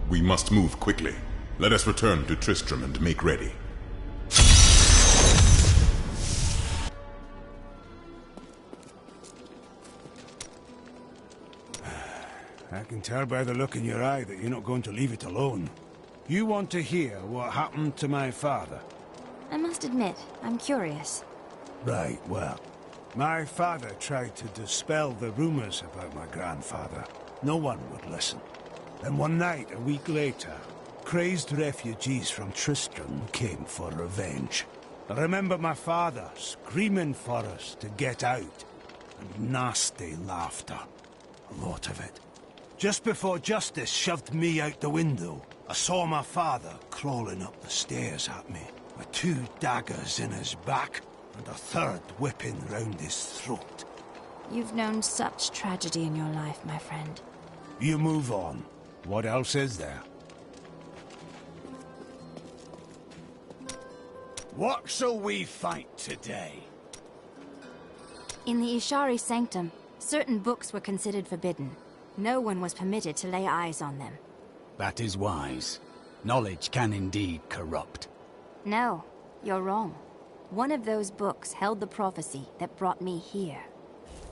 We must move quickly. Let us return to Tristram and make ready. I can tell by the look in your eye that you're not going to leave it alone. You want to hear what happened to my father? I must admit, I'm curious. Right, well, my father tried to dispel the rumors about my grandfather. No one would listen. Then one night, a week later, crazed refugees from Tristram came for revenge. I remember my father screaming for us to get out, and nasty laughter. A lot of it. Just before justice shoved me out the window, I saw my father crawling up the stairs at me, with 2 daggers in his back, and a 3rd whipping round his throat. You've known such tragedy in your life, my friend. You move on. What else is there? What shall we fight today? In the Ishari Sanctum, certain books were considered forbidden. No one was permitted to lay eyes on them. That is wise. Knowledge can indeed corrupt. No, you're wrong. One of those books held the prophecy that brought me here.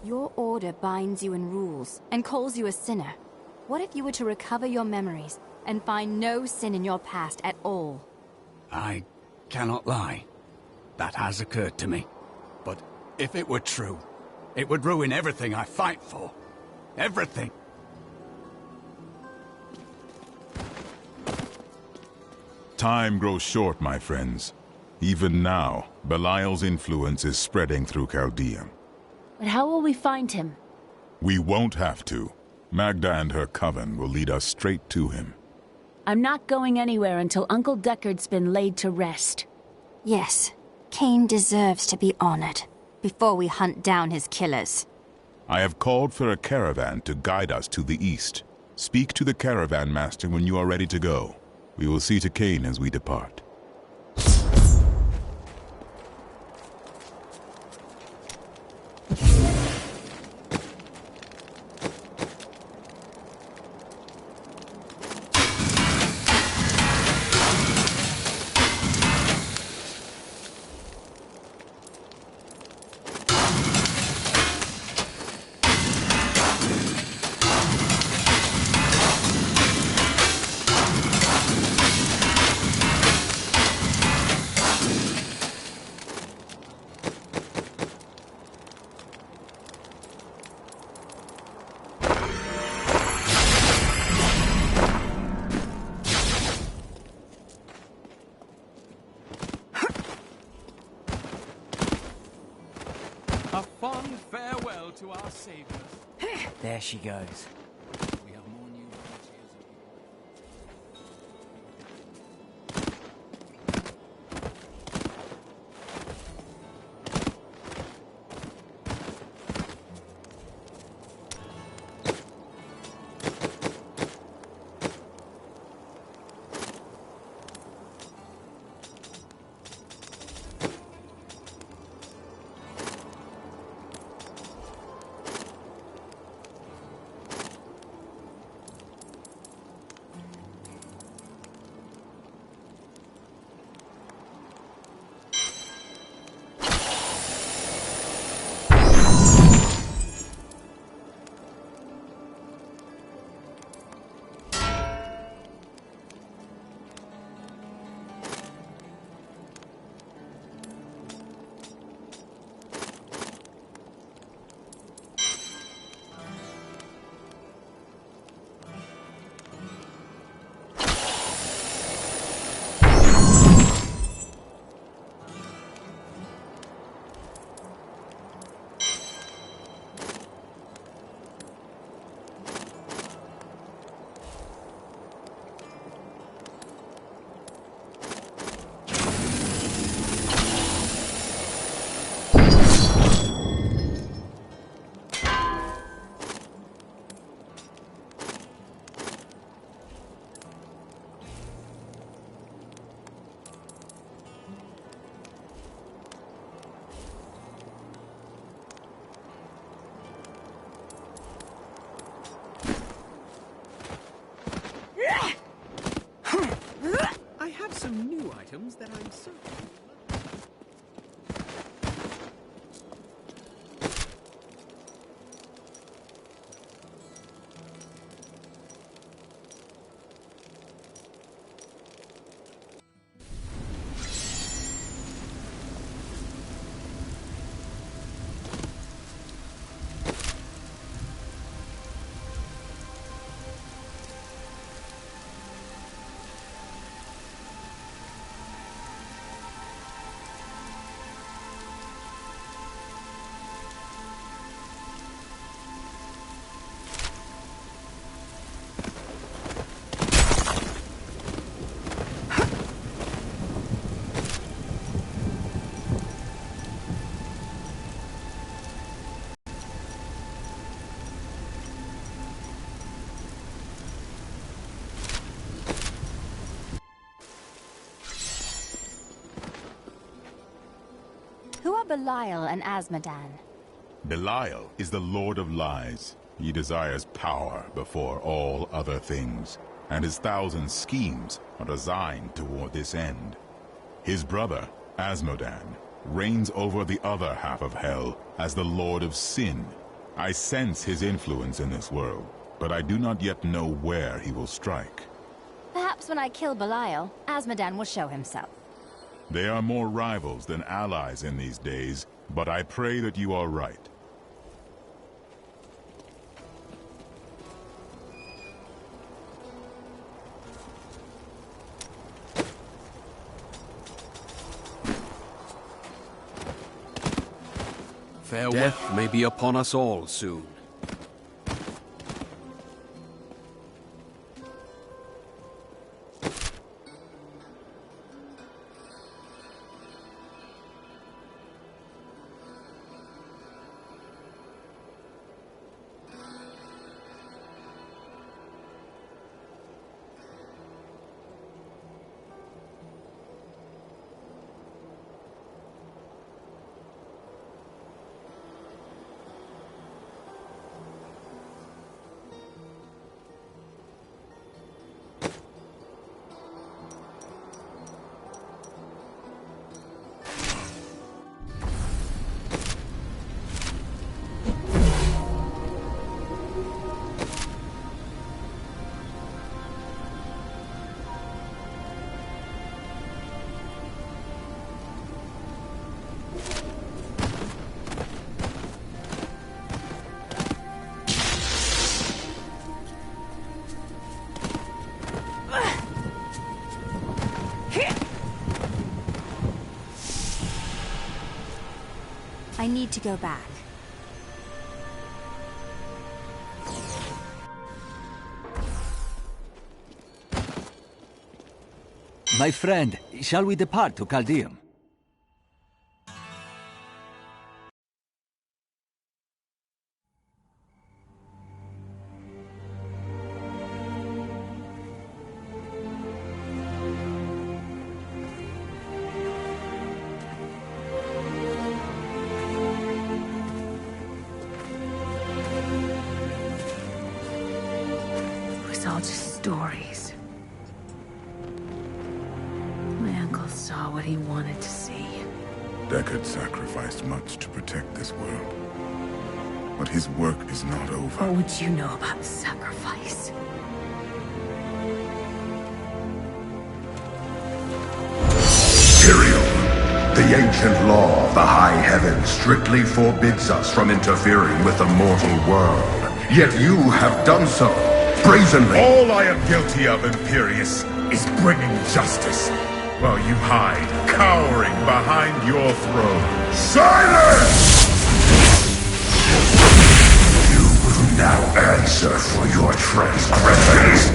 Your order binds you in rules and calls you a sinner. What if you were to recover your memories and find no sin in your past at all? I cannot lie. That has occurred to me. But if it were true, it would ruin everything I fight for. Everything. Time grows short, my friends. Even now, Belial's influence is spreading through Chaldeum. But how will we find him? We won't have to. Magda and her coven will lead us straight to him. I'm not going anywhere until Uncle Deckard's been laid to rest. Yes, Cain deserves to be honored, before we hunt down his killers. I have called for a caravan to guide us to the east. Speak to the caravan master when you are ready to go. We will see to Cain as we depart. A fond farewell to our savior. There she goes. We have more new items that I'm certain. Who are Belial and Azmodan? Belial is the Lord of Lies. He desires power before all other things, and his thousand schemes are designed toward this end. His brother, Azmodan, reigns over the other half of Hell as the Lord of Sin. I sense his influence in this world, but I do not yet know where he will strike. Perhaps when I kill Belial, Azmodan will show himself. They are more rivals than allies in these days, but I pray that you are right. Death may be upon us all soon. I need to go back. My friend, shall we depart to Caldeum? It was all just stories. My uncle saw what he wanted to see. Deckard sacrificed much to protect this world. But his work is not over. What would you know about sacrifice? Tyrael, the ancient law of the high heaven strictly forbids us from interfering with the mortal world. Yet you have done so, brazenly. All I am guilty of, Imperius, is bringing justice, while you hide, cowering behind your throne. Silence! You will now answer for your transgressions.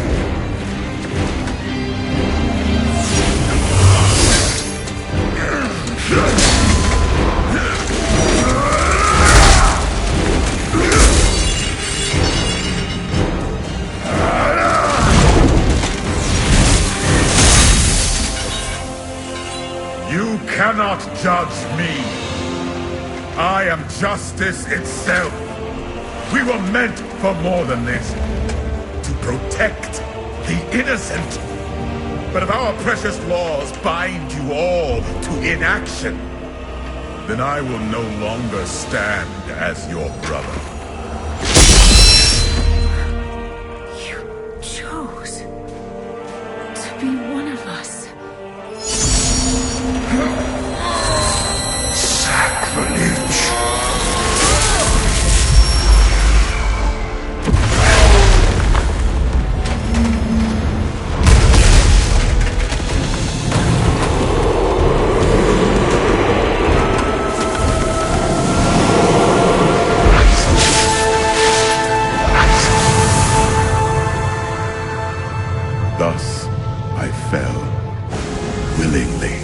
You cannot judge me. I am justice itself. We were meant for more than this. To protect the innocent. But if our precious laws bind you all to inaction, then I will no longer stand as your brother. You chose to be one of us. Sacrilege! Thus, I fell, willingly.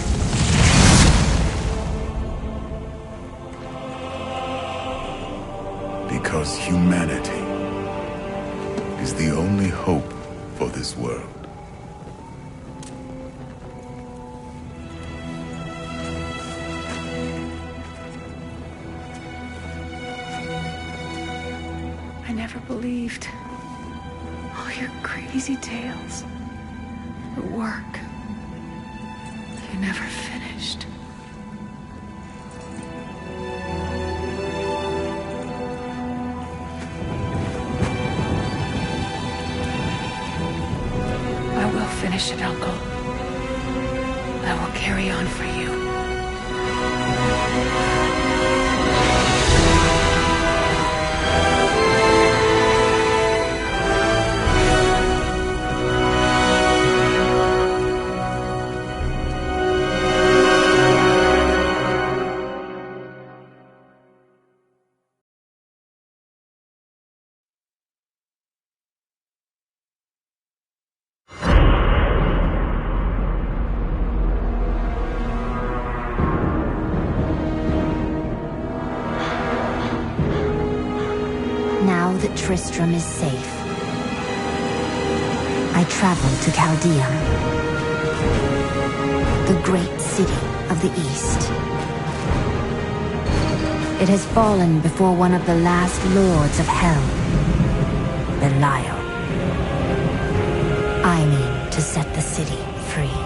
Because humanity is the only hope for this world. I never believed all your crazy tales. The work you never finished. I will finish it, Uncle. I will carry on for you. Now that Tristram is safe, I travel to Chaldeum, the great city of the East. It has fallen before one of the last lords of Hell, Belial. I mean to set the city free.